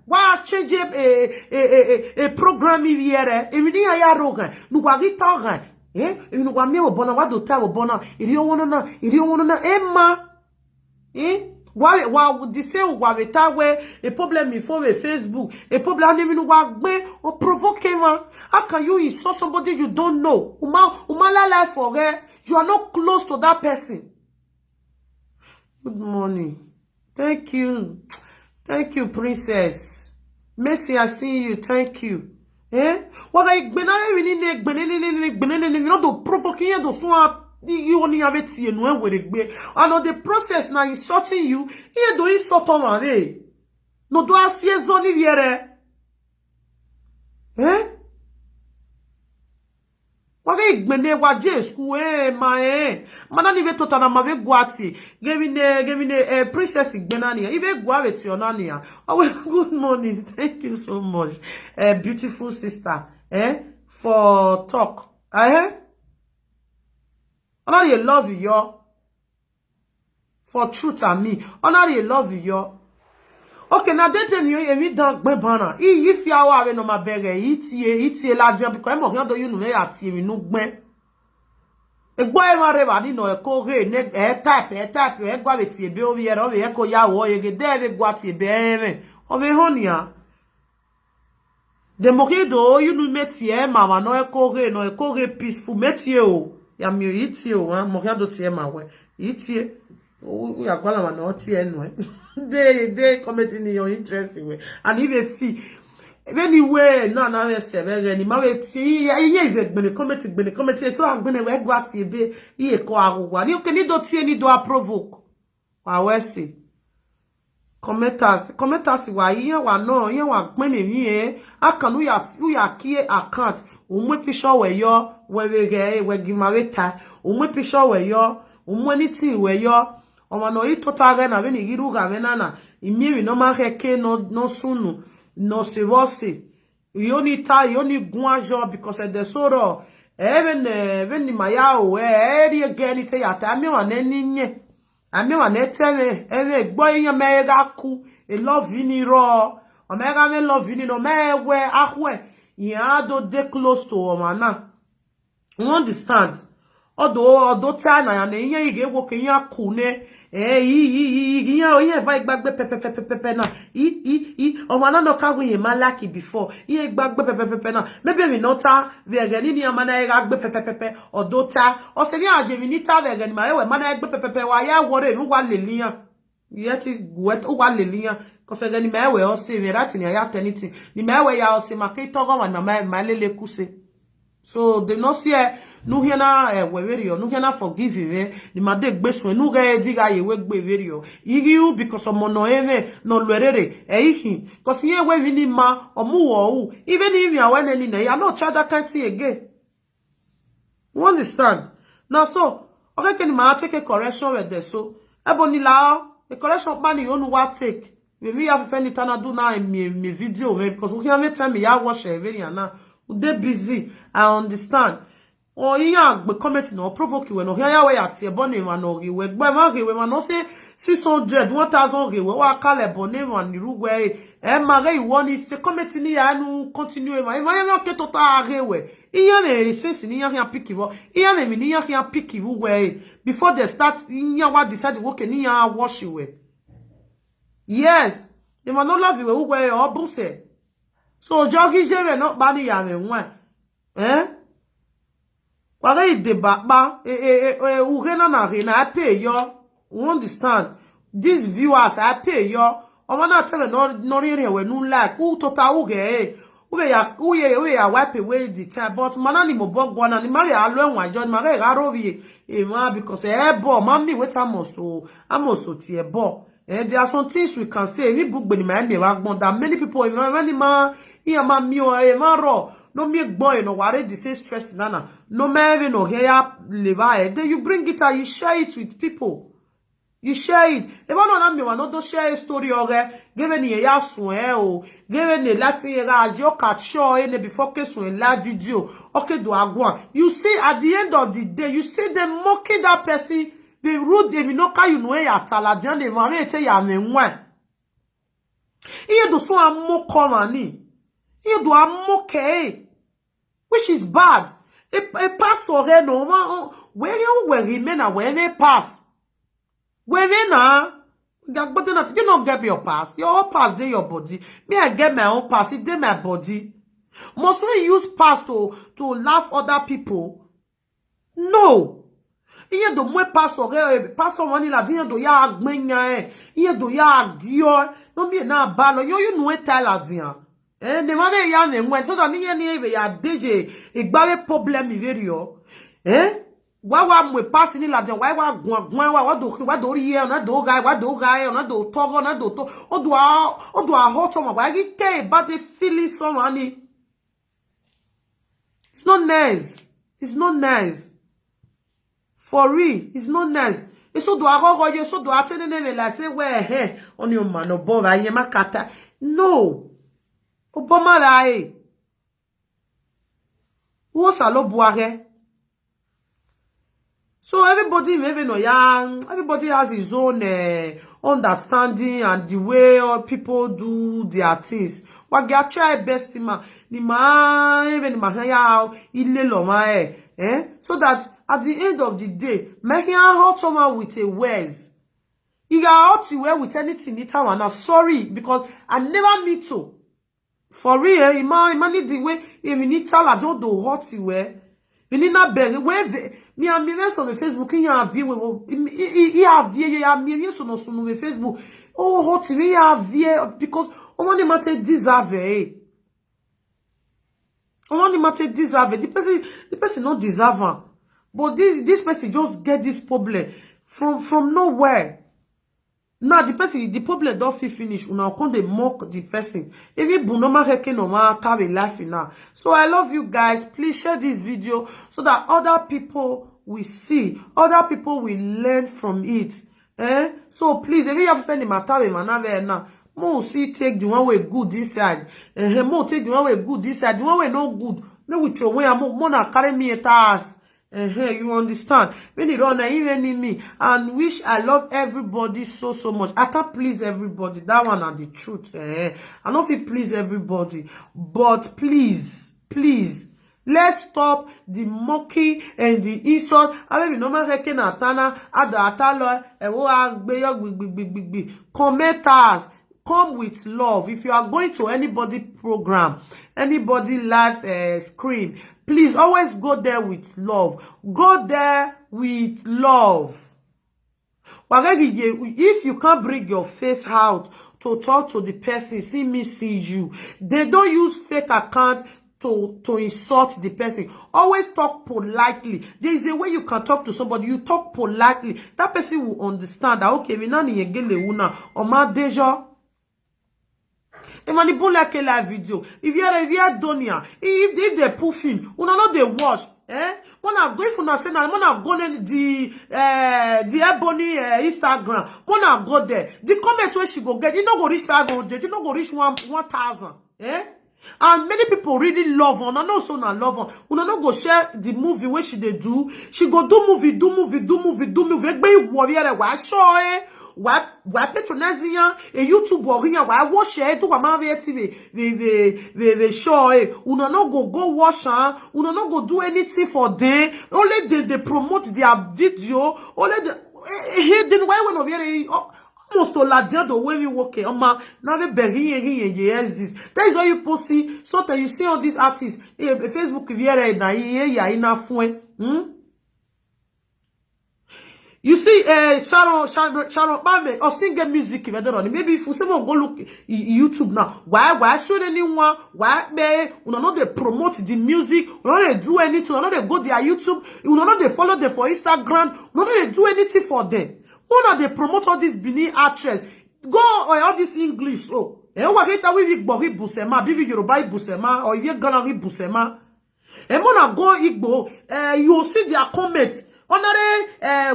Speaker 1: why change a program here? Even ya rogan. Nu wa gitagan. Even wa me obona wa do ta obona. Iri wona na. Emma. Why the same wa reta where a problem before a Facebook, a problem even wa or provoke him. How can you insult somebody you don't know? Umala life for her. You are not close to that person. Good morning. Thank you. Thank you, princess. Mercy, I see you. Thank you. Eh? What I not to provoke you to so you only have it you know where it be. And the process now insulting you, here do insult on eh? No do I see a zone here? Eh? What I gbene wa Jesku eh ma eh? Manani ve totana ma ve guati. Giving a princess gbenania. Even guave to onania. Oh, good morning. Thank you so much. Beautiful sister. Eh? For talk. Eh? Honor you love you for truth and me. Honor you love you. Okay, now that you even don't gbe bana. If you are we no ma bere, iti la dia because mo kan do you no me ati mi no gbe. Egbo e ma reba ni no e ko re ne type e gwa we ti ebe o ye ro we ko ya wo ye ge de gwa ti ebe eme. O be honia. De mo ke do you no metie mama no e ko re peaceful metie o. Ya mi iti o mo kan do tie ma we. Iti o ya gwa la ma no tie no e. They commenting in your interesting way. And if you feel anyway, no, seven any my see yes, been comment so I'm gonna work what you be ye ko awa. You can do tie ni do provoke. Wa see. Commenters wa yen wa no yen wa pin ni e akanu ya kie account o mo picture we yo we give my time o mo picture we yo o mo anything we yo on no total na we ni giru ga we na imiri no ma heke no sunu no se vosi you ni gun ajo because the soro even ni maya o eri again ite ya ta mi wa na ninye ami wa na teme gbo yan me ga ku e love ni ro o me ga me love ni no me we ahwe yan do de close to o mana you understand odo ta na ya na yen ige wo ke yan ku ne yan o yen fa igbagbe pepe na o mana no ka gun yen ma like before yen igbagbe pepe na maybe we no ta we again ni ama na igagbe pepe odo ta o se ni aje mi ni ta we again ma we mana igbe pepe wa ya wore nu wa lelian yeti guet o wa lelian ko se again ma we o se we rat ni ya tenity ni ma we ya o se ma ke to go na ma lele kuse. So they no see nu hiana we very nu hiana forgive you ni ma de gbe sun nu ga diga ye we gbe very o you because of mono no lwerere ihin cause ye we vini ma omuwo wu even if you are when any na you no charge that kind thing again. You understand? Now so okay can ma take a correction with this so eboni la a correction man you no wa take we have any tana do na me video because we can time me ya watch very na they busy. I understand. Oh, yeah, but comment no provoke you no here we at your bonnet man or you we man say 600 1000 we wa call a bonnet man you way mare one is comment ni ya nu continue ma ya ke total we iya me sense ni ya pick you iya me ni ya pick you way before they start ya wa decide work ni ya wash you we yes they man no love you we way or buse. So jogi jere no bani ya me nwa wala ide ba ugena na re na pay yo. You understand? These viewers I pay yo o na tell no re we no like who total uge we ya wipe away the time but manani mo bogwa na ni mari alo enwa jo ni mari ga rovi ma because bo mami wait almost to tie bo. There are some things we can say. We book beni ma me wa gbon that many people many ma here ma mi o ma ro no me boy no worry the same stress nana no me even no here live then you bring it out you share it with people you share it if no na me wa no do share a story ore give any ya sun o give any life ra yo catch show any before case on live video okay do agwan you see at the end of the day you see them mocking that person. The root they no ka you know ya taladian de mama ete ya me nwan iye do so amoko mani iye do amoke which is bad a pastor he no where you were remain where they pass where na You not get your pass. Your pass dey your body. Me, I get my own pass. It dey my body. Must we use pass to laugh other people? No. Iye do mwe pastor wani la diye do ya agmenya iye do ya agyo no mi na balo yo you know tell la diya ne mame ya ne mwe so da niye ni eve ya deje igbawe problem iverio wa mwe pass ni la diya wa gwan wa do ri ye na do guy na do togo na do to o do a hot on wa gi care about the feeling someone. It's not nice. It's not nice. For real, it's not nice. It's so do I go you so do I tell them like say where hey on your man above I am kata. No. Obama rai. Wo salo buare. So everybody everybody has his own understanding and the way all people do their things. What get try best man ni ma even ma ya ile lo ma so that at the end of the day, making a hot someone with a words. You got out to wear with anything in town. And I'm sorry because I never meet to. For real, you need the way you need tell I don't do hot you wear. You need not beg where me and me on the Facebook in your view. You have me so no Facebook. Oh, hot me have because I want them to deserve it. I want them to deserve it. The person not deserve it. But this person just get this problem from nowhere. Now the problem don't feel finish. Una come they mock the person. Even bunoma heke no ma have a life now. So I love you guys. Please share this video so that other people will see, other people will learn from it. So please, if you have friend in Matawe manave now, mo see take the one way good this side. Mo take the one way good this side. The one way no good. No we throw away. Mo na carry me a task. You understand? When you don't even me and wish I love everybody so much. I can't please everybody. That one are the truth. I don't feel please everybody. But please, let's stop the mocking and the insult. I mean, no matter can atana, adatalo, commenters. Come with love. If you are going to anybody program, anybody live screen, please always go there with love. Go there with love. If you can't bring your face out to talk to the person, see me, see you. They don't use fake accounts to insult the person. Always talk politely. There is a way you can talk to somebody. You talk politely. That person will understand that, okay, we not need to una or ma deja. Manipulate like a live video. If you are Donia, if they puffing, you know they wash. When I go for say na, when I go the Ebony Instagram, when I go there, the comment where she go get, you know go reach 500, you know go reach 1,000. And many people really love her. And also not love her. You know go share the movie where she they do. She go do movie. Egbe warrior why show why patronizing a YouTube warrior why watch it to Mama TV the show una no go watch her una no go do anything for them only they promote their video only then why when of here almost to la dia the way we work ma na be berry yes this that is why you post see so that you see all these artists Facebook viere na ya ina fun you see, Sharon Bame or sing music. Maybe if you say go look YouTube now, why should anyone? Why they? You know they promote the music. You know they do anything. You know they go their YouTube. You know they follow them for Instagram. You know they do anything for them. You know they promote all these Benin actress. Go all this English. Oh, what hita we Igbo Busema, Bivi Yoruba Busema, or Ye Ghana Busema. And when I go Igbo, you see their comments. Honorary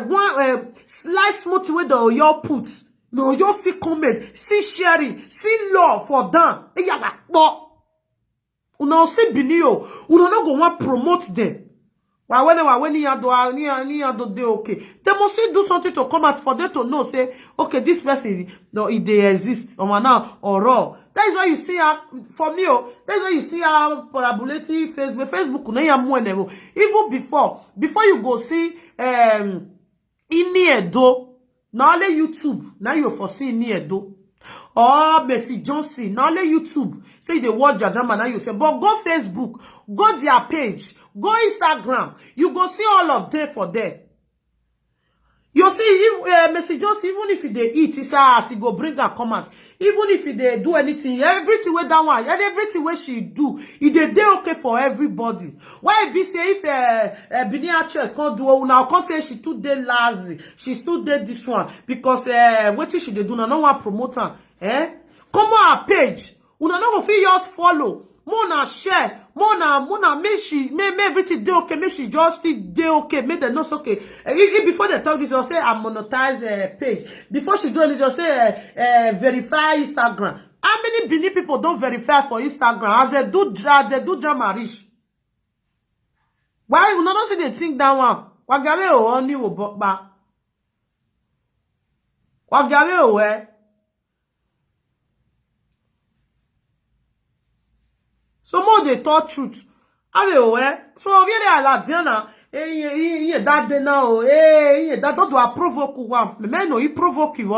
Speaker 1: one slice smooth way the your put. No, you see comment, see sharing, see love for them. E ya ba. Una see binio. Una no go want promote them. Why when you do they okay. They must do something to come out for them to know. Say, okay, this person no if they exist or now or raw. That is why you see her for me. That's why you see her parabolating Facebook. Even before you go see Ini Edo, Now only YouTube. Now you foresee ni Edo. Or Mercy Johnson. Now only YouTube. Say they watch your drama. Now you say, but go Facebook. Go their page. Go Instagram. You go see all of them for there. You see, if Mercy Johnson, even if they eat, it's as he go bring her comment. Even if they do anything, everything where that one, and everything where she do, it dey okay for everybody. Why be say if Benin actress can't do now, can't say she too dey lazy, she still did this one because what she dey do now, no one promote her. Come on her page, una no go fit just follow. Mona share, Mona make everything dey okay, make she just still dey okay, make them know okay. Before they talk this, they'll say I monetize page. Before she do it, they'll say verify Instagram. How many Benin people don't verify for Instagram? As they do drama rich. Why you not see they think that one? Wagawe o oni wo bokba. Wagawe o we. So more they talk truth. So really a la diana. That day now. That don't do a provoke one. Me no he provoke you.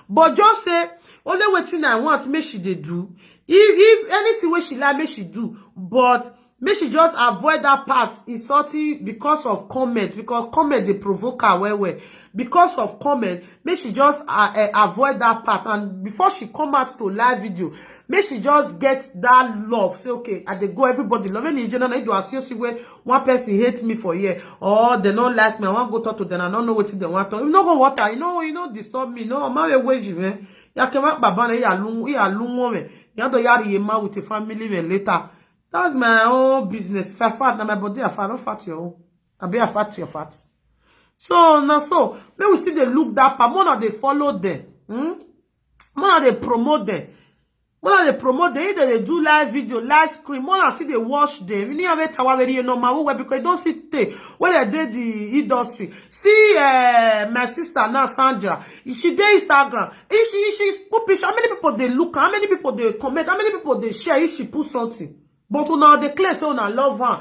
Speaker 1: But just say only waiting I want make she they do. If anything where she like make she do. But make she just avoid that part insulting because of comment. Because comment they provoke her well. Because of comment, make she just avoid that part. And before she come out to live video, make she just get that love. Say, okay, I they go everybody love. Any general, I do associate where one person hates me for a year, or they don't like me. I want to go talk to them. I don't know what they want to. You know what? You know, disturb me. No, I'm not wage man. Ya kema baba na ya lungo me. Ya do yari yema with a family me later. That's my own business. If I fat, na my body I fat. Don't fat your own. I be a fat to your fat. So now so may we see they look that part. More they follow them. More they promote them. More they promote them. Either they do live video, live screen. More see they watch them. You need to have very normal way because they don't fit where they did the industry. See my sister now Sandra. She did Instagram. She put picture. How many people they look? How many people they comment? How many people they share if she put something? But una declare say una love her.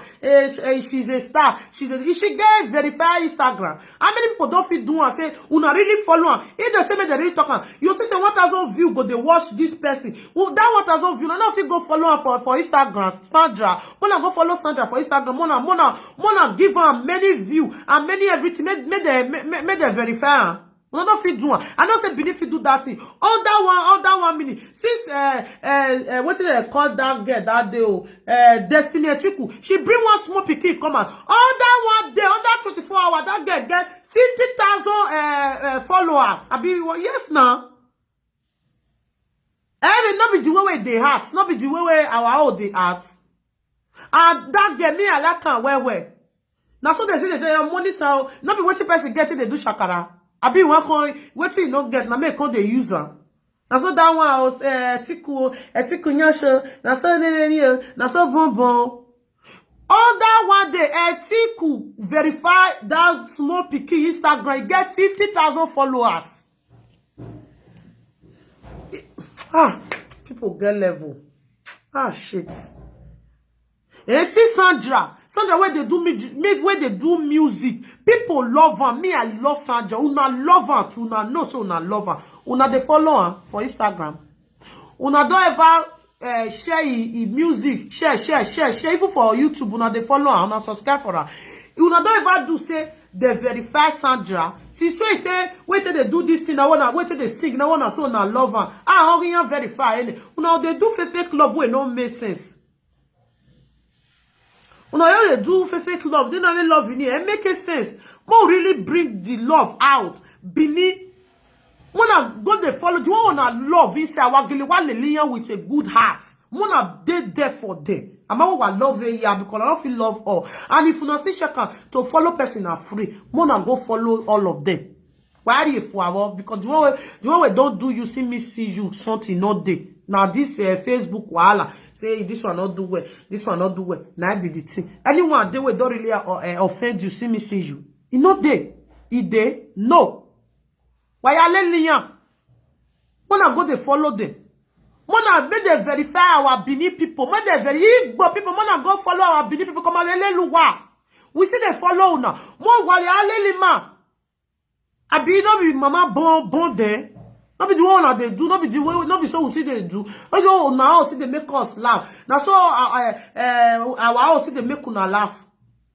Speaker 1: She's a star. She get verify Instagram. How many people don't fit do and say una really follow her? If they say me they really talk her, you see say 1,000 view but they watch this person. Well, that 1,000 view, now fit go follow her for Instagram. Sandra, Mona go follow Sandra for Instagram. Mona give her many view and many everything. Make they verify her. We don't fit do one. I don't say Benin fit do that thing. Under 1 minute. Since what did they call that girl that day? Destiny Chiku. She bring one small pikin come out. Under 1 day, under 24 hours, that girl get 50,000 followers. I be yes now. Not be the way they heart. Not be the way our old they heart. And that girl me I like her well. Now so they say money so not be what person getting they do shakara. I be one coin, what you not get, na make on the user. Na so that one was tiku nyasho, na so bonbon. All that one day, tiku verify that small picky Instagram, get 50,000 followers. People get level. Shit. And see Sandra where they do music, people love her. Me, I love Sandra. Una love her too. Una know so una love her. Una they follow her for Instagram. Una don't ever share music, share. Even for YouTube, una they follow her. Una subscribe for her. Una don't ever do say they verify Sandra. Since wait they do this thing, I wanna wait they sing, I wanna so una love her. How can you verify? Una they do fake love wey no make sense. When they do fake love, they don't love in here. It makes sense. More really bring the love out. Bini. When I go they follow, do you want to love inside with a good heart? When I did there for them. I'm not love here because I don't feel love all. And if you not see check to follow person are free, wanna go follow all of them. Why are you for? Because the one we don't do, you see me see you something not day. Now this Facebook wahala say this one not do well, this one not do well. Now be the thing. Anyone they will don't really offend you, see me see you. You not there. It there? No. Why are they lion? Wanna go they follow them? Wanna make they verify our Benin people? Make they verify people? Wanna go follow our Benin people? Come on, we see they follow now. More why are they man? I be no be mama born there. No be the one that they do, no be the way, no be so we see they do. Oh, now see they make us laugh. Now so our house see they make una laugh.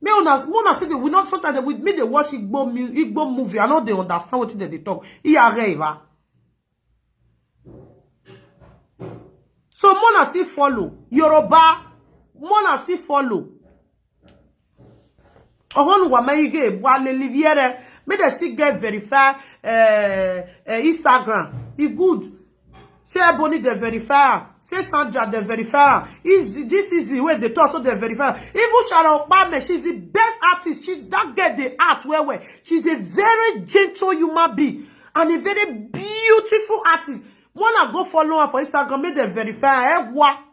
Speaker 1: Me una see they we not sometimes they with me they watch Igbo movie. I know they understand what they talk. Iareva. So mona see follow Yoruba. Mona see follow. Ohonu wa mayige wale liviere. Me they still get verify Instagram. It good. Say Ebony they verify. Say Sandra they verify. This is the way they talk so they verify. Even Sharon Obama, she's the best artist. She that get the art where. She's a very gentle human being and a very beautiful artist. Wanna go follow her for Instagram? Make they verify. What?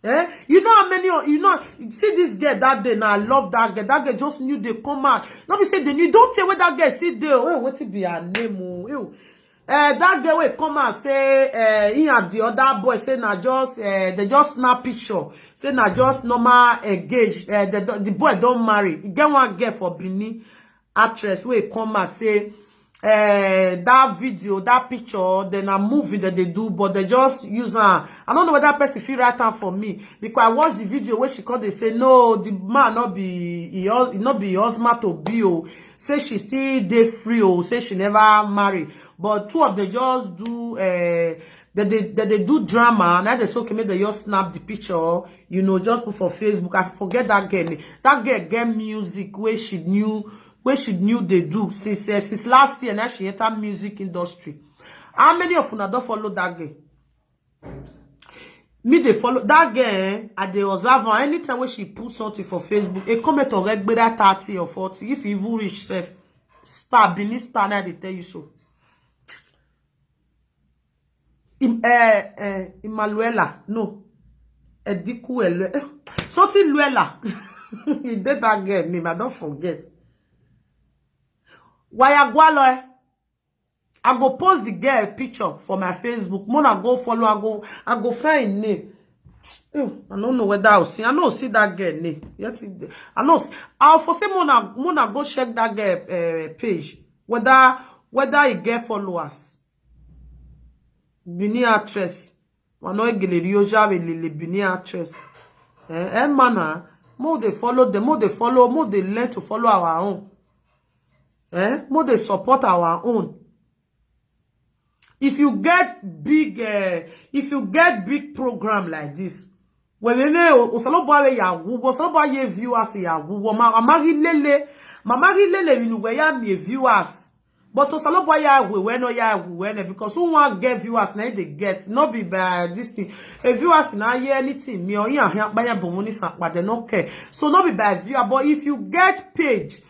Speaker 1: You know how many, you know, see this girl that day. Now I love that girl. That girl just knew they come out. Let me say they knew. Don't say where that girl sit there. Oh, what it be her name? That girl will come out say, he and the other boy say na just, they just snap picture. Say na just normal engaged. The boy don't marry. He get one girl for Benin actress will come out say. That video, that picture, then a movie that they do, but they just use her. I don't know whether that person feel right time for me because I watched the video where she called. They say no, the man not be not be husband to be. Say she still day free. Say she never marry, but two of them just do they do drama. Now they say okay, maybe they just snap the picture, you know, just put for Facebook. I forget that girl. That girl get music where she knew they do since last year. Now she enter music industry. How many of you don't follow that girl? Me they follow that girl. I they observe her anytime when she put something for Facebook. A comment on red better 30 or 40. If you even reach self star, Benin star, now they tell you so. Imaluela, no. Ediku something Luella. He did that girl name. I don't forget. Wayagwalo, I go post the girl picture for my Facebook. Mona go follow. I go find name. I don't know whether I'll see. I don't see that girl name. I know. I'll for say Mona go check that girl page. Whether he get followers. Bini actress. Mano egelerio jave lele bini actress. Mana. More they follow them. More they follow. More they learn to follow our own. More they support our own. If you get big program like this, when osalobo ya wubo, osalobo ye viewers ya wubo, mama lele you know ya me viewers, but osalobo ya we no ya we because who want get viewers na they get not be by this thing. A viewers na hear anything me or ya ba ya bomoni sakpa they no care. So not be by viewer, but if you get page,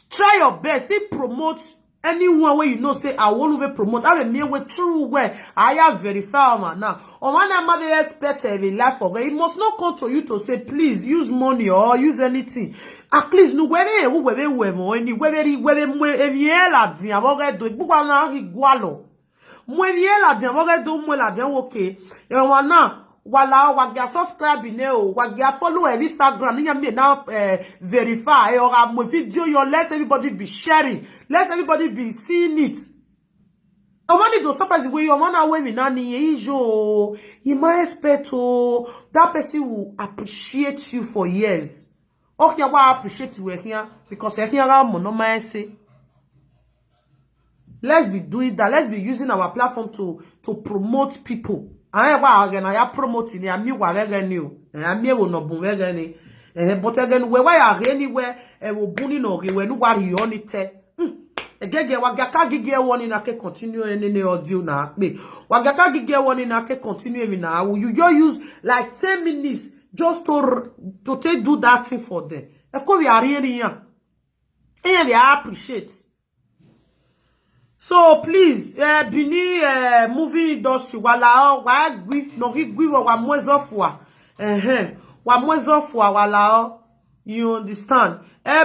Speaker 1: try your best. Say promote anyone where you know say I won't even promote. I have a mere way true where I have verified man now. Or when I'm not expect a life for it must not come to you to say please use money or use anything. At least no whether any whether la din avoga do buka na igualo. Mwenye la din avoga do mwe la din okay. E wana wala wagia subscribe neo wagia follow Instagram niya me now verify or my video your let everybody be sharing, let everybody be seeing it. I want it to surprise the way you want to win nani ijo you might expect that person will appreciate you for years. Okay, I will appreciate you here because here I say let's be doing that. Let's be using our platform to promote people. I promoting I mean whatever new. I mean will not boom again. But again, where I anywhere will booming or when nobody on it. Again, wagaka gige one in a continue any audio na me. Wagaka gige one in a continue now. You just use like 10 minutes just to do that thing for them. We are really young. And I appreciate. So please, Bini movie industry wala wa mwezofwa. Wa mwezofwa wala you understand?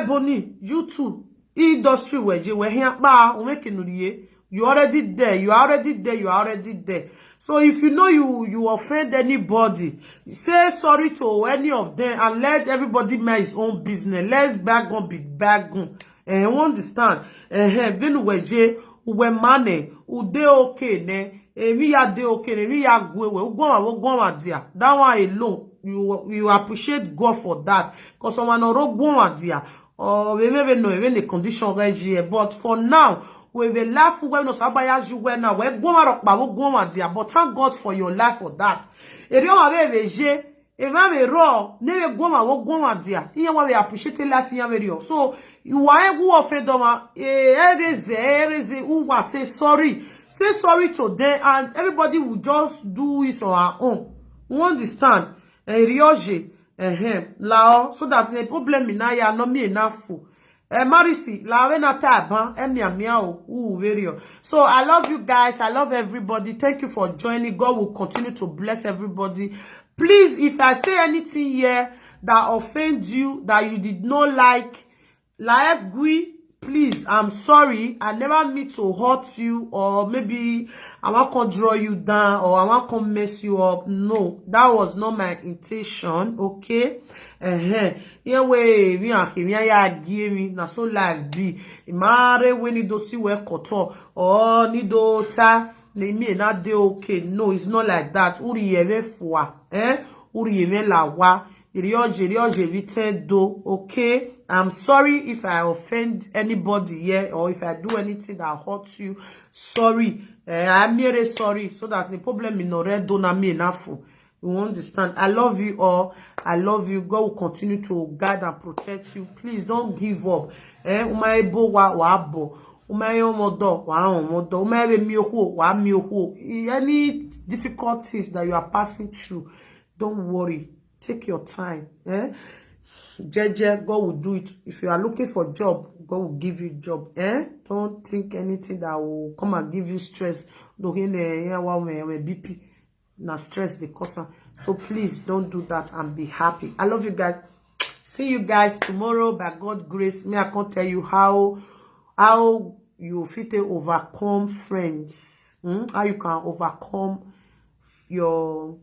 Speaker 1: Boni, you too. Industry weje we here ba o make nurie. You already there. You are already there. So if you know you offend anybody, say sorry to any of them and let everybody mind his own business. Let's bag on be bag on. You understand? Been weje, uwe mane, ude okay ne, we ya de okay ne, we ya gwewe, ugwa dia. That one alone, you appreciate God for that. Because someone oro gwa dia. Or we never know even the condition regie. But for now, we will laugh when no sabaya you when now. We gwa dia. But thank God for your life for that. Eri o ave veje. Even me raw, never go dia. Here we appreciate life here very. So you are who offend them. Who was say sorry. Say sorry to them, and everybody will just do it on our own. You understand? Rioje, lao, so that the problem in ya no me enough. Marisi, la wena taban, miao, very. So I love you guys. I love everybody. Thank you for joining. God will continue to bless everybody. Please, if I say anything here that offends you, that you did not like Gui, please, I'm sorry. I never mean to hurt you, or maybe I want to draw you down, or I want to mess you up. No, that was not my intention. Okay. Yeah, way we are here. Yeah, give me na so life be. Imare when you do see where koto or ni do ta. They may not do okay. No, it's not like that. Uri yeve fwa, Uri yeve la wa. Rioje vite do. Okay. I'm sorry if I offend anybody here, or if I do anything that hurts you. Sorry. I'm really sorry, so that the problem in no red don't me enough. You understand? I love you all. I love you. God will continue to guide and protect you. Please don't give up. Umaibo wa abo. Any difficulties that you are passing through, don't worry. Take your time. Jeje, God will do it. If you are looking for job, God will give you job. Don't think anything that will come and give you stress. BP. Now stress the cause. So please don't do that and be happy. I love you guys. See you guys tomorrow by God's grace. Me, I can't tell you how you fit overcome friends. How you can overcome your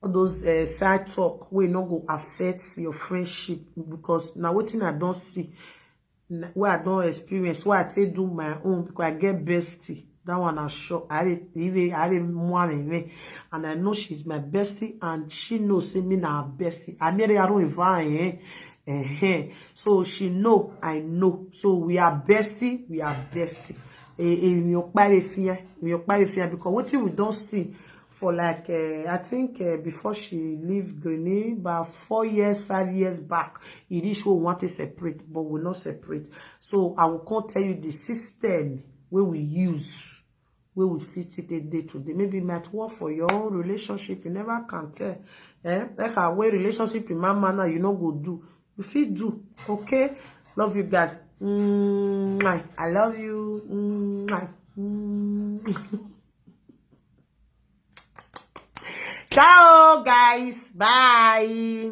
Speaker 1: all those side talk wey no go affect your friendship, because now what thing I don't see, where I don't experience, where I take do my own, because I get bestie. That one I sure I more and I know she's my bestie, and she knows me now bestie. I never don't invite so she know, I know. So we are bestie, because what we don't see for like I think before she leave Grenada, about 4 years, 5 years back, it is we want to separate, but we're not separate. So I will can't tell you the system where we use, where we fit it a day to day. Maybe it might work for your own relationship. You never can tell. Like a way relationship in my manner, you know go do. You feel do. Okay? Love you guys. I love you. Ciao guys. Bye.